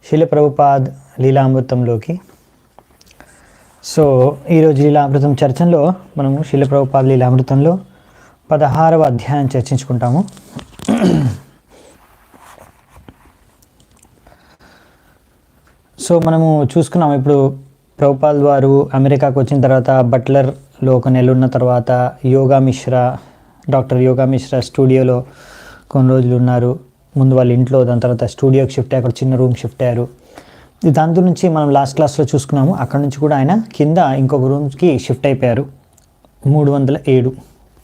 శిల ప్రభుపాద్ లీలామృతంలోకి. సో ఈరోజు లీలామృతం చర్చలో మనము శిల ప్రభుపాద్ లీలామృతంలో 16వ అధ్యాయం చర్చించుకుంటాము. సో మనము చూసుకున్నాము ఇప్పుడు ప్రభుపాద్ వారు అమెరికాకు వచ్చిన తర్వాత బట్లర్లో ఒక నెల ఉన్న తర్వాత డాక్టర్ యోగా మిశ్రా స్టూడియోలో కొన్ని రోజులు ఉన్నారు. ముందు వాళ్ళ ఇంట్లో, దాని తర్వాత స్టూడియోకి షిఫ్ట్ అయ్యి అక్కడ చిన్న రూమ్ షిఫ్ట్ అయ్యారు. దాని నుంచి మనం లాస్ట్ క్లాస్లో చూసుకున్నాము. అక్కడ నుంచి కూడా ఆయన కింద ఇంకొక రూమ్కి షిఫ్ట్ అయిపోయారు. 307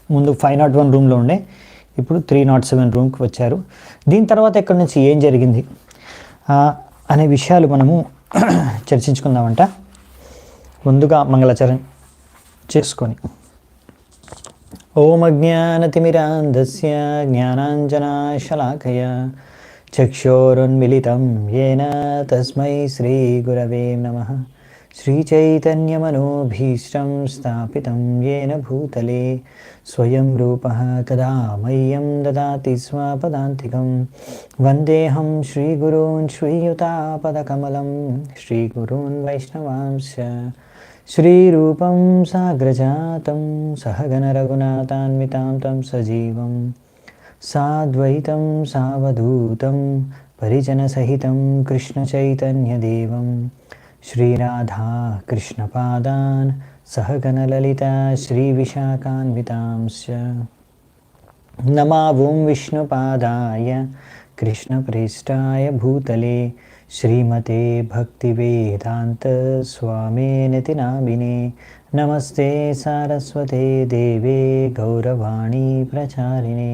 ముందు 501 రూమ్లో ఉండే, ఇప్పుడు 307 రూమ్కి వచ్చారు. దీని తర్వాత ఇక్కడ నుంచి ఏం జరిగింది అనే విషయాలు మనము చర్చించుకుందామంట. ముందుగా మంగళాచరణ చేసుకొని. ఓం అజ్ఞానతిమిరాంధస్య జ్ఞానాంజనాశలాకయ చక్షోరున్మిళితం యేన తస్మై శ్రీగురవే నమః. శ్రీచైతన్యమనోభీష్టం స్థాపితం యేన భూతలే స్వయం రూపః కదా మह्यं దదాతి స్వపదాంతికం. వందేహం శ్రీగురూన్ శ్రీయుతాపదకమలం శ్రీగురూన్ వైష్ణవాంశ్చ శ్రీరూపం సాగ్రజాతం సహగణ రఘునాథాన్వితాం తం సజీవం సాద్వైతం సావధూతం పరిజనసహితం కృష్ణచైతన్యదేవం శ్రీరాధా కృష్ణపాదాన్ సహగణ లలితా శ్రీవిశాఖాన్వితాంశ్చ. నమావం విష్ణుపాదాయ కృష్ణప్రేష్టాయ భూతలే శ్రీమతే భక్తివేదాంత స్వామినితి నామినే. నమస్తే సారస్వతే దేవే గౌరవాణి ప్రచారిణే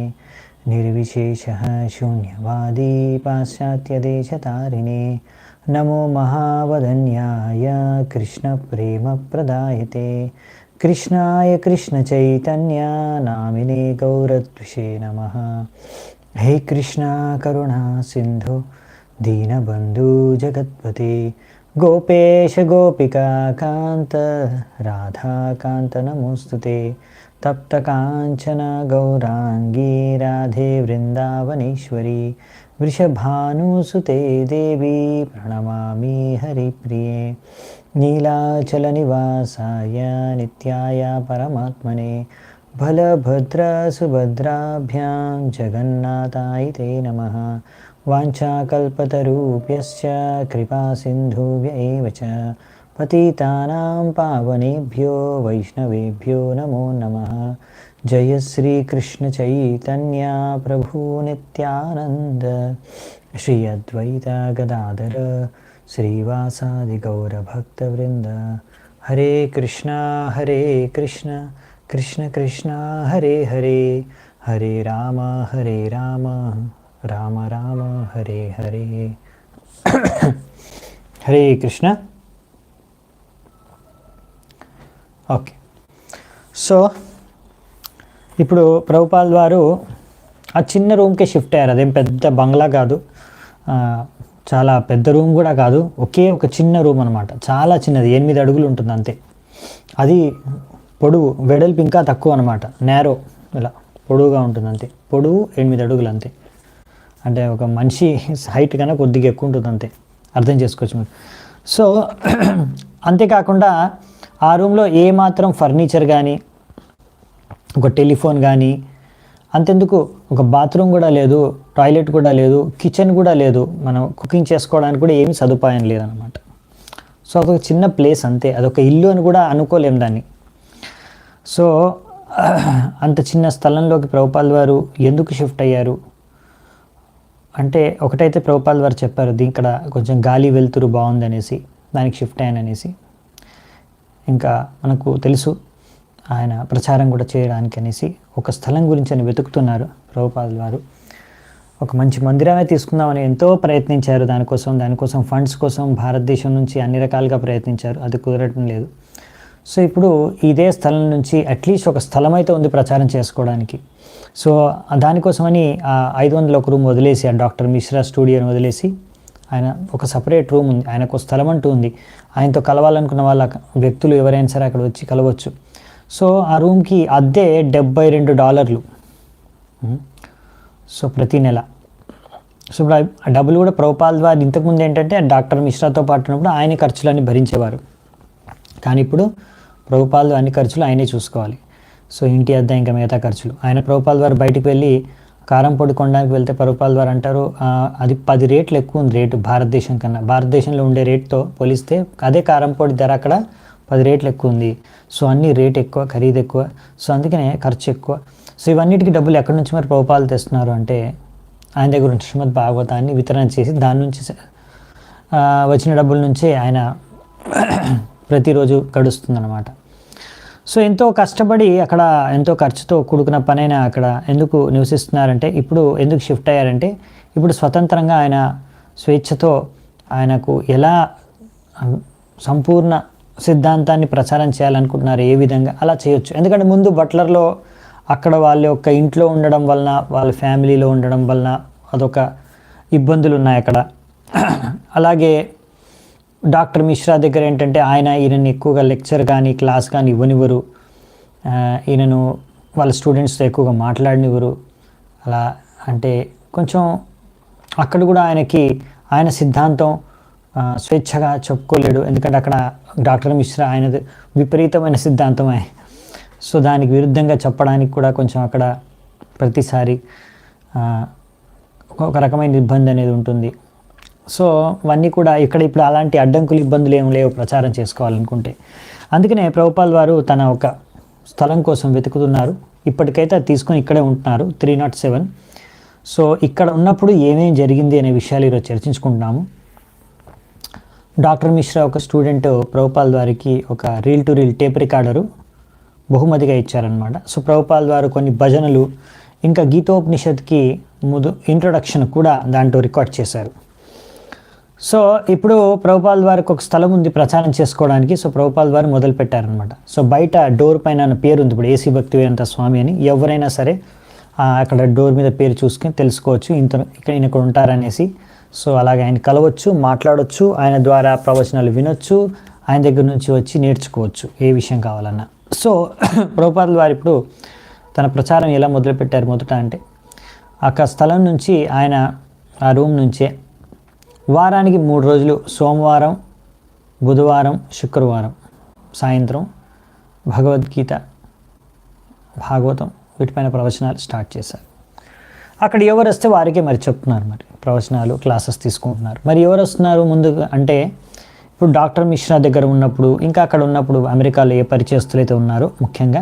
నిర్విశేషః శూన్యవాదీ పాశ్చాత్యదేశతారిణే. నమో మహావదన్యాయ కృష్ణప్రేమప్రదాయతే కృష్ణాయ కృష్ణచైతన్య నామినే గౌరద్విషే నమః. హే కృష్ణ కరుణా సింధు దీనబంధు జగత్పతే గోపేశ గోపికా కాంత రాధాకాంత నమోస్తుతే. తప్త కాంచన గౌరాంగీ రాధే వృందావనేశ్వరి వృషభానుసుతే దేవి ప్రణమామి హరిప్రియే. నీలాచల నివాసాయ నిత్యాయ పరమాత్మనే బలభద్ర సుభద్రాభ్యాం జగన్నాథాయ తే నమః. వాంఛాకల్పతరూప్యశ్చ కృపా సింధుభ్య ఏవ చ పతితానాం పావనేభ్యో వైష్ణవేభ్యో నమో నమః. జయ శ్రీ కృష్ణ చైతన్య ప్రభు నిత్యానంద శ్రీ అద్వైత గదాధర శ్రీవాసాది గౌరభక్తవృంద. హరే కృష్ణ కృష్ణ కృష్ణ హరే హరే హరే రామ రామ రామ హరే హరే. హరే కృష్ణ. ఓకే, సో ఇప్పుడు ప్రభుపాల్ వారు ఆ చిన్న రూమ్కి షిఫ్ట్ అయ్యారు. అదేం పెద్ద బంగ్లా కాదు, చాలా పెద్ద రూమ్ కూడా కాదు, ఒకే ఒక చిన్న రూమ్ అనమాట. చాలా చిన్నది, 8 అడుగులు ఉంటుంది అంతే. అది పొడవు, వెడల్పు ఇంకా తక్కువ అనమాట, నేరో, ఇలా పొడవుగా ఉంటుంది అంతే. పొడవు 8 అడుగులు అంతే. అంటే ఒక మనిషి హైట్ కన్నా కొద్దిగా ఎక్కువ ఉంటుంది అంతే, అర్థం చేసుకోవచ్చు మీరు. సో అంతేకాకుండా ఆ రూమ్లో ఏమాత్రం ఫర్నిచర్ కానీ, ఒక టెలిఫోన్ కానీ, అంతెందుకు ఒక బాత్రూమ్ కూడా లేదు, టాయిలెట్ కూడా లేదు, కిచెన్ కూడా లేదు, మనం కుకింగ్ చేసుకోవడానికి కూడా ఏమీ సదుపాయం లేదనమాట. సో అదొక చిన్న ప్లేస్ అంతే, అదొక ఇల్లు అని కూడా అనుకోలేము దాన్ని. సో అంత చిన్న స్థలంలోకి ప్రభుపాల్ వారు ఎందుకు షిఫ్ట్ అయ్యారు అంటే, ఒకటైతే ప్రభుపాల్ వారు చెప్పారు ఇక్కడ కొంచెం గాలి వెలుతురు బాగుంది అనేసి దానికి షిఫ్ట్ అయ్యాననేసి. ఇంకా మనకు తెలుసు ఆయన ప్రచారం కూడా చేయడానికి అనేసి ఒక స్థలం గురించి అని వెతుకుతున్నారు ప్రభుపాల్ వారు. ఒక మంచి మందిరమే తీసుకుందామని ఎంతో ప్రయత్నించారు. దానికోసం ఫండ్స్ కోసం భారతదేశం నుంచి అన్ని రకాలుగా ప్రయత్నించారు, అది కుదరటం లేదు. సో ఇప్పుడు ఇదే స్థలం నుంచి అట్లీస్ట్ ఒక స్థలం అయితే ఉంది ప్రచారం చేసుకోవడానికి. సో దానికోసమని 501 రూమ్ వదిలేసి, ఆ డాక్టర్ మిశ్రా స్టూడియోని వదిలేసి ఆయన ఒక సపరేట్ రూమ్ ఉంది, ఆయనకు స్థలం అంటూ ఉంది. ఆయనతో కలవాలనుకున్న వాళ్ళ వ్యక్తులు ఎవరైనా సరే అక్కడ వచ్చి కలవచ్చు. సో ఆ రూమ్కి అద్దె $72. సో ప్రతి నెల సో ఇప్పుడు ఆ డబ్బులు కూడా ప్రభుపాల్ వారు ఇంతకుముందు ఏంటంటే డాక్టర్ మిశ్రాతో పాటు ఉన్నప్పుడు ఆయన ఖర్చులన్నీ భరించేవారు. కానీ ఇప్పుడు ప్రభుపాల్ అన్ని ఖర్చులు ఆయనే చూసుకోవాలి. సో ఇంటి అద్దె ఇంకా మిగతా ఖర్చులు ఆయన. ప్రభుపాల్ వారు బయటికి వెళ్ళి కారం పొడి కొనడానికి వెళ్తే ప్రభుపాల్ వారు అంటారు అది 10 రేట్లు ఎక్కువ ఉంది రేటు భారతదేశం కన్నా. భారతదేశంలో ఉండే రేటుతో పోలిస్తే అదే కారం పొడి ధర అక్కడ 10 రేట్లు ఎక్కువ ఉంది. సో అన్ని రేట్ ఎక్కువ, ఖరీదు ఎక్కువ, సో అందుకనే ఖర్చు ఎక్కువ. సో ఇవన్నిటికీ డబ్బులు ఎక్కడి నుంచి మరి ప్రభుపాలు తెస్తున్నారు అంటే ఆయన దగ్గర ఉన్న శ్రీమద్ భాగవతాన్ని వితరణ చేసి దాని నుంచి వచ్చిన డబ్బుల నుంచే ఆయన ప్రతిరోజు గడుస్తుందన్నమాట. సో ఎంతో కష్టపడి అక్కడ ఎంతో ఖర్చుతో కూడుకున్న పనైనా అక్కడ ఎందుకు నివసిస్తున్నారంటే, ఇప్పుడు ఎందుకు షిఫ్ట్ అయ్యారంటే, ఇప్పుడు స్వతంత్రంగా ఆయన స్వేచ్ఛతో ఆయనకు ఎలా సంపూర్ణ సిద్ధాంతాన్ని ప్రచారం చేయాలనుకుంటున్నారు, ఏ విధంగా అలా చేయొచ్చు. ఎందుకంటే ముందు బట్లర్లో అక్కడ వాళ్ళ యొక్క ఇంట్లో ఉండడం వలన, వాళ్ళ ఫ్యామిలీలో ఉండడం వలన అదొక ఇబ్బందులు ఉన్నాయి అక్కడ. అలాగే డాక్టర్ మిశ్రా దగ్గర ఏంటంటే ఈయనని ఎక్కువగా లెక్చర్ కానీ క్లాస్ కానీ ఇవ్వనివ్వరు, ఈయనను వాళ్ళ స్టూడెంట్స్తో ఎక్కువగా మాట్లాడనివ్వరు. అలా అంటే కొంచెం అక్కడ కూడా ఆయన సిద్ధాంతం స్వేచ్ఛగా చెప్పుకోలేడు. ఎందుకంటే అక్కడ డాక్టర్ మిశ్రా ఆయనది విపరీతమైన సిద్ధాంతమే. సో దానికి విరుద్ధంగా చెప్పడానికి కూడా కొంచెం అక్కడ ప్రతిసారి ఒక రకమైన ఇబ్బంది అనేది ఉంటుంది. సో అవన్నీ కూడా ఇప్పుడు అలాంటి అడ్డంకులు, ఇబ్బందులు ఏమి లేవు ప్రచారం చేసుకోవాలనుకుంటే. అందుకనే ప్రభుపాల్ వారు తన ఒక స్థలం కోసం వెతుకుతున్నారు. ఇప్పటికైతే అది తీసుకొని ఇక్కడే ఉంటున్నారు 307. సో ఇక్కడ ఉన్నప్పుడు ఏమేం జరిగింది అనే విషయాలు ఈరోజు చర్చించుకుంటున్నాము. డాక్టర్ మిశ్రా ఒక స్టూడెంట్ ప్రభుపాల్ వారికి ఒక reel to reel tape recorder బహుమతిగా ఇచ్చారనమాట. సో ప్రభుపాల్ వారు కొన్ని భజనలు ఇంకా గీతోపనిషత్కి ఇంట్రొడక్షన్ కూడా దాంట్లో రికార్డ్ చేశారు. సో ఇప్పుడు ప్రభుపాల్ వారికి ఒక స్థలం ఉంది ప్రచారం చేసుకోవడానికి. సో ప్రభుపాల్ వారు మొదలు పెట్టారనమాట. సో బయట డోర్ పైన పేరు ఉంది ఇప్పుడు ఏసీ భక్తివేదాంత స్వామి అని. ఎవరైనా సరే అక్కడ డోర్ మీద పేరు చూసుకొని తెలుసుకోవచ్చు ఇక్కడ ఉంటారనేసి. సో అలాగే ఆయన కలవచ్చు, మాట్లాడవచ్చు, ఆయన ద్వారా ప్రవచనాలు వినొచ్చు, ఆయన దగ్గర నుంచి వచ్చి నేర్చుకోవచ్చు ఏ విషయం కావాలన్నా. సో ప్రభుపాల్ వారు ఇప్పుడు తన ప్రచారం ఎలా మొదలుపెట్టారు మొదట అంటే, అక్కడ స్థలం నుంచి ఆయన ఆ రూమ్ నుంచే వారానికి 3 రోజులు సోమవారం, బుధవారం, శుక్రవారం సాయంత్రం భగవద్గీత, భాగవతం వీటిపైన ప్రవచనాలు స్టార్ట్ చేశారు. అక్కడ ఎవరు వస్తే వారికే మరి చెప్తున్నారు, మరి ప్రవచనాలు క్లాసెస్ తీసుకుంటున్నారు. మరి ఎవరు వస్తున్నారు ముందుగా అంటే, ఇప్పుడు డాక్టర్ మిశ్రా దగ్గర ఉన్నప్పుడు ఇంకా అక్కడ ఉన్నప్పుడు అమెరికాలో ఏ పరిచయస్తులు అయితే ఉన్నారో ముఖ్యంగా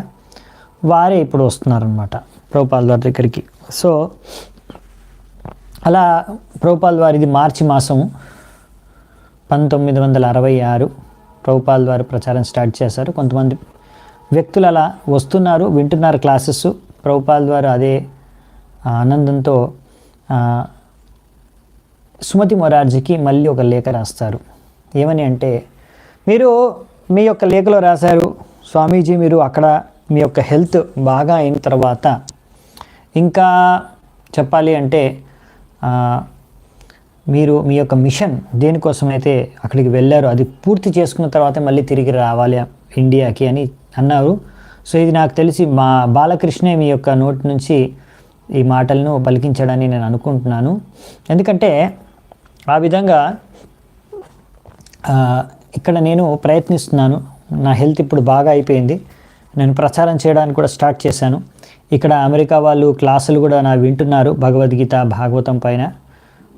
వారే ఇప్పుడు వస్తున్నారనమాట ప్రభుపాల్ వారి దగ్గరికి. సో అలా ప్రభుపాల్ వారిది మార్చి మాసం 1966 ప్రభుపాల్ వారు ప్రచారం స్టార్ట్ చేశారు. కొంతమంది వ్యక్తులు అలా వస్తున్నారు, వింటున్నారు క్లాసెస్. ప్రభుపాల్ వారు అదే ఆనందంతో సుమతి మొరార్జీకి మళ్ళీ ఒక లేఖ రాస్తారు. ఏమని అంటే, మీరు మీ యొక్క లేఖలో రాశారు, స్వామీజీ మీరు అక్కడ మీ యొక్క హెల్త్ బాగా అయిన తర్వాత ఇంకా చెప్పాలి అంటే మీరు మీ యొక్క మిషన్ దేనికోసమైతే అక్కడికి వెళ్ళారో అది పూర్తి చేసుకున్న తర్వాత మళ్ళీ తిరిగి రావాలి ఇండియాకి అని అన్నారు. సో ఇది నాకు తెలిసి మా బాలకృష్ణే మీ యొక్క నోటి నుంచి ఈ మాటలను పలికించడాన్ని నేను అనుకుంటున్నాను. ఎందుకంటే ఆ విధంగా ఇక్కడ నేను ప్రయత్నిస్తున్నాను. నా హెల్త్ ఇప్పుడు బాగా అయిపోయింది, నేను ప్రచారం చేయడానికి కూడా స్టార్ట్ చేశాను. ఇక్కడ అమెరికా వాళ్ళు క్లాసులు కూడా నా వింటున్నారు భగవద్గీత, భాగవతం పైన.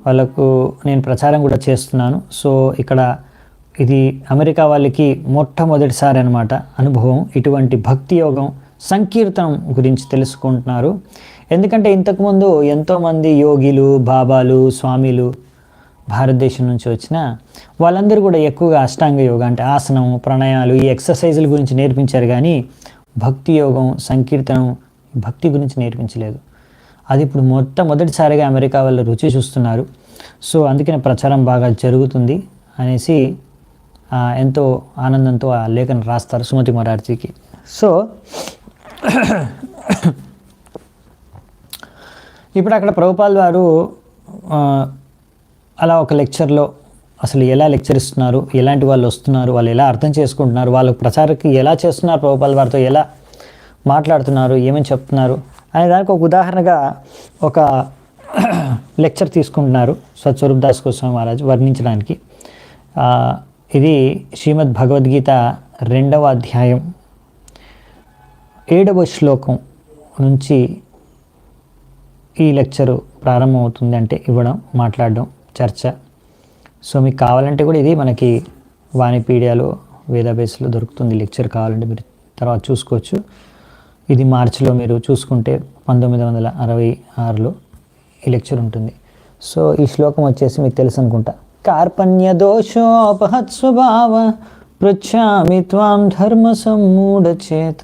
వాళ్ళకు నేను ప్రచారం కూడా చేస్తున్నాను. సో ఇక్కడ ఇది అమెరికా వాళ్ళకి మొట్టమొదటిసారి అనమాట అనుభవం, ఇటువంటి భక్తి యోగం సంకీర్తనం గురించి తెలుసుకుంటున్నారు. ఎందుకంటే ఇంతకుముందు ఎంతోమంది యోగిలు, బాబాలు, స్వామిలు భారతదేశం నుంచి వచ్చిన వాళ్ళందరూ కూడా ఎక్కువగా అష్టాంగ యోగా అంటే ఆసనం, ప్రాణాయామాలు, ఈ ఎక్సర్సైజుల గురించి నేర్పించారు. కానీ భక్తి యోగం, సంకీర్తనం, భక్తి గురించి నేర్పించలేదు. అది ఇప్పుడు మొట్టమొదటిసారిగా అమెరికా వాళ్ళు రుచి చూస్తున్నారు. సో అందుకనే ప్రచారం బాగా జరుగుతుంది అనేసి ఎంతో ఆనందంతో ఆ లేఖను రాస్తారు సుమతి మొరార్జీకి. సో ఇప్పుడు అక్కడ ప్రభుపాల్ వారు అలా ఒక లెక్చర్లో అసలు ఎలా లెక్చర్ ఇస్తున్నారు, ఎలాంటి వాళ్ళు వస్తున్నారు, వాళ్ళు ఎలా అర్థం చేసుకుంటున్నారు, వాళ్ళ ప్రచారకి ఎలా చేస్తున్నారు, ప్రభుపాల్ వారితో ఎలా మాట్లాడుతున్నారు, ఏమని చెప్తున్నారు అనే దానికి ఒక ఉదాహరణగా ఒక లెక్చర్ తీసుకుంటున్నారు సత్స్వరూప్ దాస్ గోస్వామి మహారాజ్ వర్ణించడానికి. ఇది శ్రీమద్ భగవద్గీత 2వ అధ్యాయం 7వ శ్లోకం నుంచి ఈ లెక్చరు ప్రారంభమవుతుంది. అంటే ఇవ్వడం, మాట్లాడడం, చర్చ. సో మీకు కావాలంటే కూడా ఇది మనకి వాణిపీడియాలో వేదాబేస్లో దొరుకుతుంది. లెక్చర్ కావాలంటే మీరు తర్వాత చూసుకోవచ్చు. ఇది మార్చిలో మీరు చూసుకుంటే 1966లో ఈ లెక్చర్ ఉంటుంది. సో ఈ శ్లోకం వచ్చేసి మీకు తెలుసు అనుకుంటా. కార్పణ్య దోషోపహత్ స్వభావ పృచ్ఛామి త్వాం ధర్మ సమ్మూఢచేత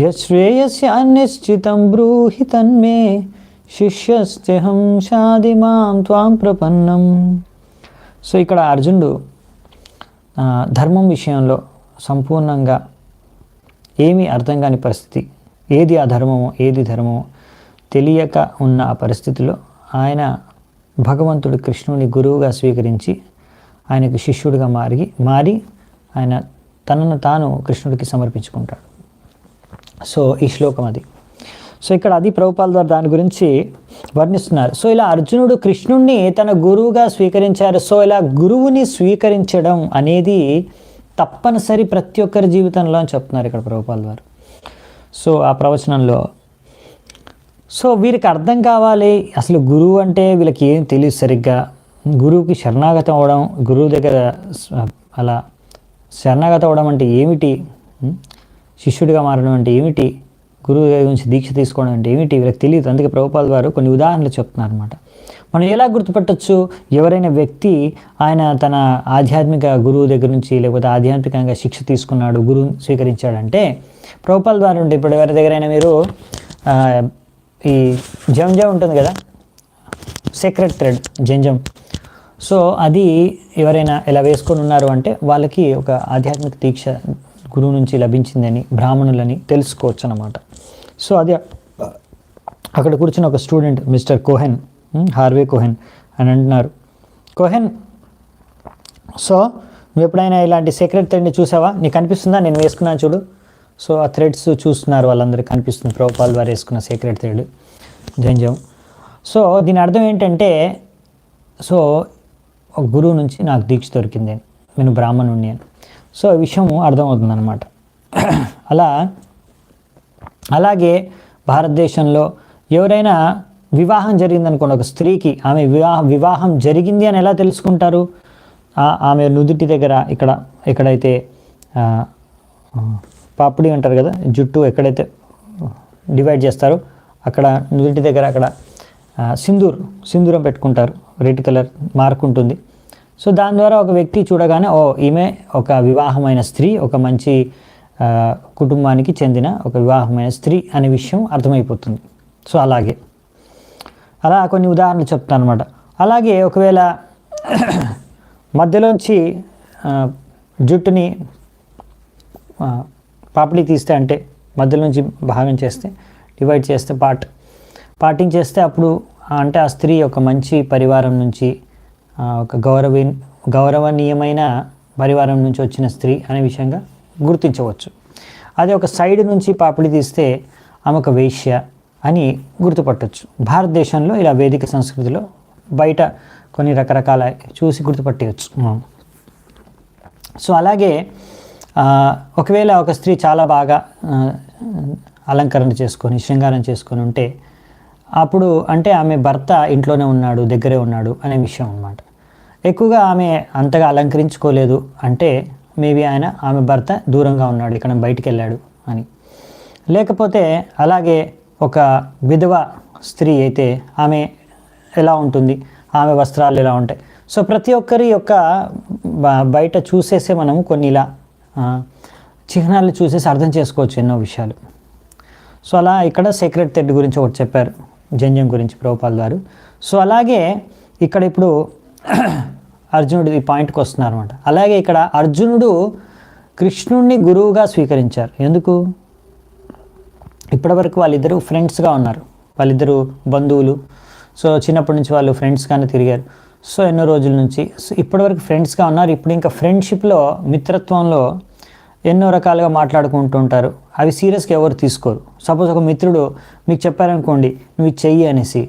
యశ్రేయస్యాన్నిశ్చితం బ్రూహి తన్మే శిష్యస్త్యహం షాదిమాం త్వాం ప్రపన్నం. సో ఇక్కడ అర్జునుడు ధర్మం విషయంలో సంపూర్ణంగా ఏమీ అర్థం కాని పరిస్థితి, ఏది అధర్మమో ఏది ధర్మమో తెలియక ఉన్న ఆ పరిస్థితిలో ఆయన భగవంతుడు కృష్ణుని గురువుగా స్వీకరించి ఆయనకు శిష్యుడిగా మారి ఆయన తనను తాను కృష్ణుడికి సమర్పించుకుంటాడు. సో ఈ శ్లోకం అది. సో ఇక్కడ అది ప్రభుపాల్ ద్వారా దాని గురించి వర్ణిస్తున్నారు. సో ఇలా అర్జునుడు కృష్ణుణ్ణి తన గురువుగా స్వీకరించారు. సో ఇలా గురువుని స్వీకరించడం అనేది తప్పనిసరి ప్రతి ఒక్కరి జీవితంలో అని చెప్తున్నారు ఇక్కడ ప్రభుపాల్ వారు. సో ఆ ప్రవచనంలో సో వీరికి అర్థం కావాలి అసలు గురువు అంటే వీళ్ళకి ఏం తెలియదు సరిగ్గా. గురువుకి శరణాగతం అవ్వడం, గురువు దగ్గర అలా శరణాగతం అవ్వడం అంటే ఏమిటి, శిష్యుడిగా మారడం అంటే ఏమిటి, గురువు గురించి దీక్ష తీసుకోవడం అంటే ఏమిటి వీళ్ళకి తెలియదు. అందుకే ప్రభుపాల్ వారు కొన్ని ఉదాహరణలు చెప్తున్నారు అనమాట. మనం ఎలా గుర్తుపట్టచ్చు ఎవరైనా వ్యక్తి ఆయన తన ఆధ్యాత్మిక గురువు దగ్గర నుంచి లేకపోతే ఆధ్యాత్మికంగా శిక్ష తీసుకున్నాడు, గురువు స్వీకరించాడంటే ప్రభుపాల్ ద్వారా ఉంటే ఇప్పుడు ఎవరి దగ్గరైనా మీరు ఈ జంజం ఉంటుంది కదా, సీక్రెట్ థ్రెడ్ జంజం. సో అది ఎవరైనా ఇలా వేసుకొని ఉన్నారు అంటే వాళ్ళకి ఒక ఆధ్యాత్మిక దీక్ష గురువు నుంచి లభించిందని బ్రాహ్మణులని తెలుసుకోవచ్చు అన్నమాట. సో అది అక్కడ కూర్చున్న ఒక student mister Cohen, Harvey Cohen అని అంటున్నారు. కోహెన్, సో నువ్వు ఎప్పుడైనా ఇలాంటి సీక్రెట్ థ్రెడ్ని చూసావా, నీకు కనిపిస్తుందా, నేను వేసుకున్నాను చూడు. సో ఆ థ్రెడ్స్ చూస్తున్నారు వాళ్ళందరికీ కనిపిస్తుంది ప్రభుపాల్ వారు వేసుకున్న సీక్రెట్ థ్రెడ్ జంజం. సో దీని అర్థం ఏంటంటే సో ఒక గురువు నుంచి నాకు దీక్ష దొరికింది, నేను బ్రాహ్మణుణ్ణి అని. సో ఈ విషయం అర్థమవుతుంది అనమాట. అలాగే భారతదేశంలో ఎవరైనా వివాహం జరిగిందనుకోండి, ఒక స్త్రీకి ఆమె వివాహం జరిగింది అని ఎలా తెలుసుకుంటారు? ఆమె నుదుటి దగ్గర ఎక్కడైతే పాపిడి అంటారు కదా, జుట్టు డివైడ్ చేస్తారో అక్కడ నుదుటి దగ్గర అక్కడ సింధూరం పెట్టుకుంటారు, రెడ్ కలర్ మార్క్ ఉంటుంది. సో దాని ద్వారా ఒక వ్యక్తి చూడగానే ఈమె ఒక వివాహమైన స్త్రీ, ఒక మంచి కుటుంబానికి చెందిన ఒక వివాహమైన స్త్రీ అనే విషయం అర్థమైపోతుంది. సో అలా కొన్ని ఉదాహరణలు చెప్తాను అనమాట. అలాగే ఒకవేళ మధ్యలోంచి జుట్టుని పాపిడి తీస్తే, అంటే మధ్యలోంచి భాగం చేస్తే, డివైడ్ చేస్తే, పార్టింగ్ చేస్తే అప్పుడు అంటే ఆ స్త్రీ ఒక మంచి పరివారం నుంచి ఒక గౌరవనీయమైన పరివారం నుంచి వచ్చిన స్త్రీ అనే విషయంగా గుర్తించవచ్చు. అదే ఒక సైడ్ నుంచి పాపిడి తీస్తే ఆమె ఒక వేశ్య అని గుర్తుపట్టవచ్చు. భారతదేశంలో ఇలా వేదిక సంస్కృతిలో బయట కొన్ని రకరకాల చూసి గుర్తుపట్టవచ్చు. సో అలాగే ఒకవేళ ఒక స్త్రీ చాలా బాగా అలంకరణ చేసుకొని శృంగారం చేసుకొని ఉంటే అప్పుడు అంటే ఆమె భర్త ఇంట్లోనే ఉన్నాడు, దగ్గరే ఉన్నాడు అనే విషయం అన్నమాట. ఎక్కువగా ఆమె అంతగా అలంకరించుకోలేదు అంటే మేబీ ఆమె భర్త దూరంగా ఉన్నాడు, ఇక్కడ బయటికి వెళ్ళాడు అని. లేకపోతే అలాగే ఒక విధవ స్త్రీ అయితే ఆమె ఎలా ఉంటుంది, ఆమె వస్త్రాలు ఎలా ఉంటాయి. సో ప్రతి ఒక్కరి యొక్క బయట చూసేసే మనము కొన్ని ఇలా చిహ్నాలు చూసేసి అర్థం చేసుకోవచ్చు ఎన్నో విషయాలు. సో అలా ఇక్కడ సీక్రెట్ థ్రెడ్ గురించి ఒకటి చెప్పారు, జంజం గురించి ప్రభుపాల్ గారు. సో అలాగే ఇక్కడ ఇప్పుడు అర్జునుడు ఈ పాయింట్కి వస్తున్నారు అనమాట. అలాగే ఇక్కడ అర్జునుడు కృష్ణుణ్ణి గురువుగా స్వీకరించారు. ఎందుకు? ఇప్పటివరకు వాళ్ళిద్దరూ ఫ్రెండ్స్గా ఉన్నారు, వాళ్ళిద్దరూ బంధువులు. సో చిన్నప్పటి నుంచి వాళ్ళు ఫ్రెండ్స్గానే తిరిగారు. సో ఎన్నో రోజుల నుంచి ఇప్పటివరకు ఫ్రెండ్స్గా ఉన్నారు. ఇప్పుడు ఇంకా ఫ్రెండ్షిప్లో, మిత్రత్వంలో ఎన్నో రకాలుగా మాట్లాడుకుంటూ ఉంటారు. అవి సీరియస్గా ఎవరు తీసుకోరు. సపోజ్ ఒక మిత్రుడు మీకు చెప్పారనుకోండి, నువ్వు ఇది చెయ్యి అనేసి,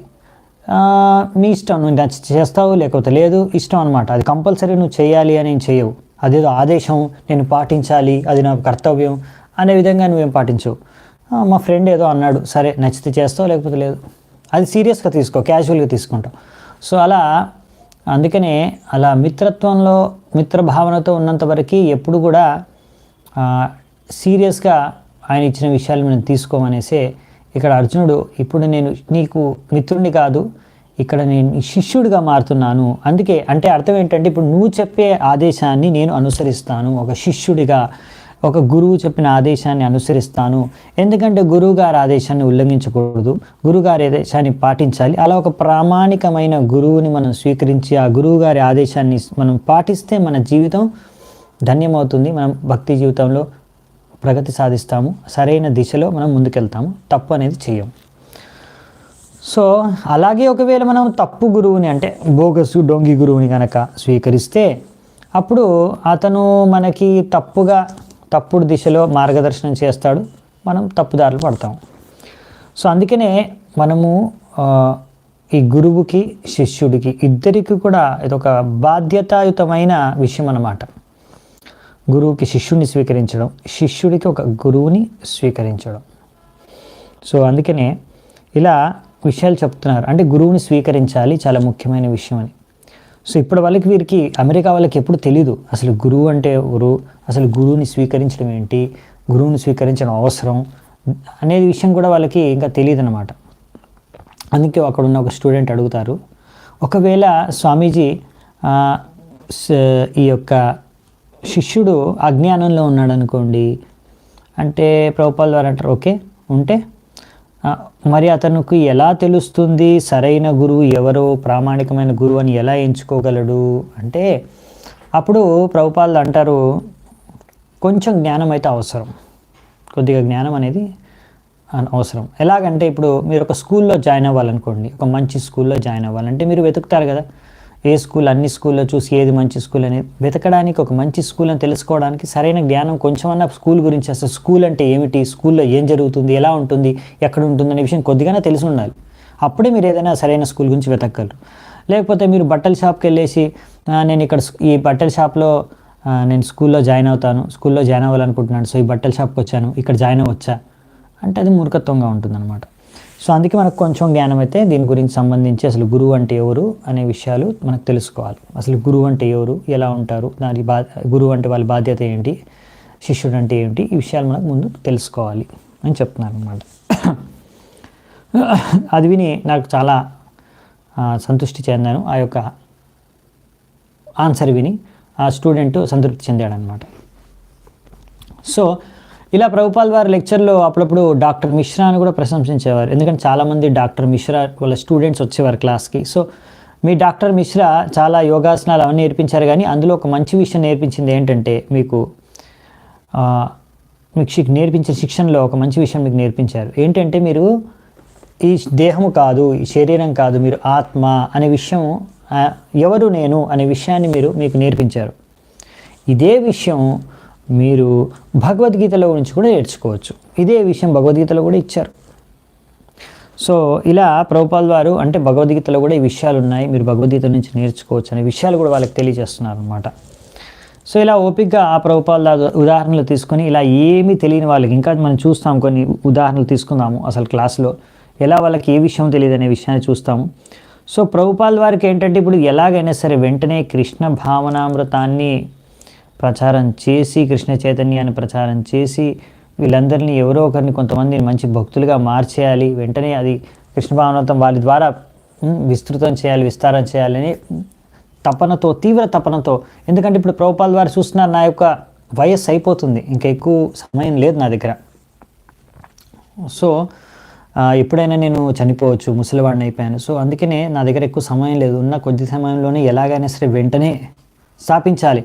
మీ ఇష్టం, నువ్వు చేస్తావు లేకపోతే లేదు, ఇష్టం అనమాట. అది కంపల్సరీ నువ్వు చేయాలి అని చేయవు. అదేదో ఆదేశం, నేను పాటించాలి, అది నా కర్తవ్యం అనే విధంగా నువ్వేం పాటించవు. మా ఫ్రెండ్ ఏదో అన్నాడు, సరే నచ్చితే చేస్తావు లేకపోతే లేదు. అది సీరియస్గా తీసుకో, క్యాజువల్గా తీసుకుంటావు. సో అలా అందుకనే అలా మిత్రత్వంలో మిత్రభావనతో ఉన్నంత వరకు ఎప్పుడు కూడా సీరియస్గా ఆయన ఇచ్చిన విషయాలు మనం తీసుకోమనేసే ఇక్కడ అర్జునుడు, ఇప్పుడు నేను నీకు మిత్రుడిని కాదు, ఇక్కడ నేను శిష్యుడిగా మారుతున్నాను. అందుకే అంటే అర్థం ఏంటంటే, ఇప్పుడు నువ్వు చెప్పే ఆదేశాన్ని నేను అనుసరిస్తాను, ఒక శిష్యుడిగా ఒక గురువు చెప్పిన ఆదేశాన్ని అనుసరిస్తాను. ఎందుకంటే గురువుగారి ఆదేశాన్ని ఉల్లంఘించకూడదు, గురువుగారి ఆదేశాన్ని పాటించాలి. అలా ఒక ప్రామాణికమైన గురువుని మనం స్వీకరించి ఆ గురువుగారి ఆదేశాన్ని మనం పాటిస్తే మన జీవితం ధన్యమవుతుంది. మనం భక్తి జీవితంలో ప్రగతి సాధిస్తాము, సరైన దిశలో మనం ముందుకెళ్తాము, తప్పు అనేది చెయ్యం. సో అలాగే ఒకవేళ మనం తప్పు గురువుని అంటే బోగసు డొంగి గురువుని కనుక స్వీకరిస్తే అప్పుడు అతను మనకి తప్పుడు దిశలో మార్గదర్శనం చేస్తాడు, మనం తప్పుదారులు పడతాము. సో అందుకనే మనము ఈ గురువుకి శిష్యుడికి ఇద్దరికి కూడా ఇదొక బాధ్యతాయుతమైన విషయం అన్నమాట. గురువుకి శిష్యుడిని స్వీకరించడం, శిష్యుడికి ఒక గురువుని స్వీకరించడం. సో అందుకనే ఇలా విషయాలు చెప్తున్నారు. అంటే గురువుని స్వీకరించాలి, చాలా ముఖ్యమైన విషయం అని. సో ఇప్పుడు వీరికి అమెరికా వాళ్ళకి ఎప్పుడు తెలీదు అసలు గురువు అంటే ఎవరు, అసలు గురువుని స్వీకరించడం ఏంటి, గురువుని స్వీకరించడం అవసరం అనేది విషయం కూడా వాళ్ళకి ఇంకా తెలియదు అనమాట. అందుకే అక్కడ ఉన్న ఒక స్టూడెంట్ అడుగుతారు, ఒకవేళ స్వామీజీ ఈ యొక్క శిష్యుడు అజ్ఞానంలో ఉన్నాడు అనుకోండి, అంటే ప్రభుపాల్ వారు అంటారు, ఓకే ఉంటే మరి అతనికి ఎలా తెలుస్తుంది సరైన గురువు ఎవరో, ప్రామాణికమైన గురువు అని ఎలా ఎంచుకోగలడు అంటే, అప్పుడు ప్రభుపాల్ అంటారు, కొంచెం జ్ఞానం అయితే అవసరం, కొద్దిగా జ్ఞానం అనేది అవసరం. ఎలాగంటే ఇప్పుడు మీరు ఒక స్కూల్లో జాయిన్ అవ్వాలనుకోండి, ఒక మంచి స్కూల్లో జాయిన్ అవ్వాలంటే మీరు వెతుకుతారు కదా, ఏ స్కూల్, అన్ని స్కూల్లో చూసి ఏది మంచి స్కూల్ అనేది వెతకడానికి, ఒక మంచి స్కూల్ అని తెలుసుకోవడానికి సరైన జ్ఞానం కొంచెమన్నా స్కూల్ గురించి, అసలు స్కూల్ అంటే ఏమిటి, స్కూల్లో ఏం జరుగుతుంది, ఎలా ఉంటుంది, ఎక్కడ ఉంటుంది అనే విషయం కొద్దిగానే తెలిసి ఉండాలి. అప్పుడే మీరు ఏదైనా సరైన స్కూల్ గురించి వెతకగలరు. లేకపోతే మీరు బట్టల షాప్కి వెళ్ళేసి నేను ఇక్కడ ఈ బట్టల షాప్లో నేను స్కూల్లో జాయిన్ అవ్వాలనుకుంటున్నాను, సో ఈ బట్టల షాప్కి వచ్చాను, ఇక్కడ జాయిన్ అవ్వచ్చా అంటే అది మూర్ఖత్వంగా ఉంటుందన్నమాట. సో అందుకే మనకు కొంచెం జ్ఞానం అయితే దీని గురించి సంబంధించి అసలు గురువు అంటే ఎవరు అనే విషయాలు మనకు తెలుసుకోవాలి. అసలు గురువు అంటే ఎవరు, ఎలా ఉంటారు, దాని గురువు అంటే వాళ్ళ బాధ్యత ఏంటి, శిష్యుడు అంటే ఏంటి, ఈ విషయాలు మనకు ముందు తెలుసుకోవాలి అని చెప్తున్నారు అనమాట. అది విని నాకు చాలా సంతృష్టి చెందాను. ఆ యొక్క ఆన్సర్ విని ఆ స్టూడెంట్ సంతృప్తి చెందాడనమాట. సో ఇలా ప్రభుపాల్ వారి లెక్చర్లో అప్పుడప్పుడు డాక్టర్ మిశ్రా అని కూడా ప్రశంసించేవారు. ఎందుకంటే చాలామంది డాక్టర్ మిశ్రా వాళ్ళ స్టూడెంట్స్ వచ్చేవారు క్లాస్కి. సో మీ డాక్టర్ మిశ్రా చాలా యోగాసనాలు అవన్నీ నేర్పించారు, కానీ అందులో ఒక మంచి విషయం నేర్పించింది ఏంటంటే, మీకు నేర్పించిన శిక్షణలో ఒక మంచి విషయం మీకు నేర్పించారు. ఏంటంటే మీరు ఈ దేహము కాదు, ఈ శరీరం కాదు, మీరు ఆత్మ అనే విషయం, ఎవరు నేను అనే విషయాన్ని మీకు నేర్పించారు. ఇదే విషయం మీరు భగవద్గీతలో నుంచి కూడా నేర్చుకోవచ్చు. ఇదే విషయం భగవద్గీతలో కూడా ఇచ్చారు. సో ఇలా ప్రభుపాల్ వారు అంటే భగవద్గీతలో కూడా ఈ విషయాలు ఉన్నాయి, మీరు భగవద్గీత నుంచి నేర్చుకోవచ్చు అనే విషయాలు కూడా వాళ్ళకి తెలియజేస్తున్నారు అనమాట. సో ఇలా ఓపికగా ఆ ప్రభుపాల్ ఉదాహరణలు తీసుకొని, ఇలా ఏమీ తెలియని వాళ్ళకి ఇంకా మనం చూస్తాం, కొన్ని ఉదాహరణలు తీసుకుందాము అసలు క్లాస్లో, ఎలా వాళ్ళకి ఏ విషయం తెలియదు అనే విషయాన్ని చూస్తాము. సో ప్రభుపాల్ వారికి ఏంటంటే, ఇప్పుడు ఎలాగైనా సరే వెంటనే కృష్ణ భావనామృతాన్ని ప్రచారం చేసి, కృష్ణ చైతన్యాన్ని ప్రచారం చేసి, వీళ్ళందరినీ ఎవరో ఒకరిని, కొంతమందిని మంచి భక్తులుగా మార్చేయాలి, వెంటనే అది కృష్ణ భావనామృతం వాళ్ళ ద్వారా విస్తృతం చేయాలి, విస్తారం చేయాలని తపనతో, తీవ్ర తపనతో. ఎందుకంటే ఇప్పుడు ప్రభుపాల్ వారు చూస్తున్నారు, నా యొక్క వయస్సు అయిపోతుంది, ఇంకా ఎక్కువ సమయం లేదు నా దగ్గర, సో ఎప్పుడైనా నేను చనిపోవచ్చు, ముసలివాడిని అయిపోయాను, సో అందుకనే నా దగ్గర ఎక్కువ సమయం లేదు, ఉన్న కొద్ది సమయంలోనే ఎలాగైనా సరే వెంటనే స్థాపించాలి,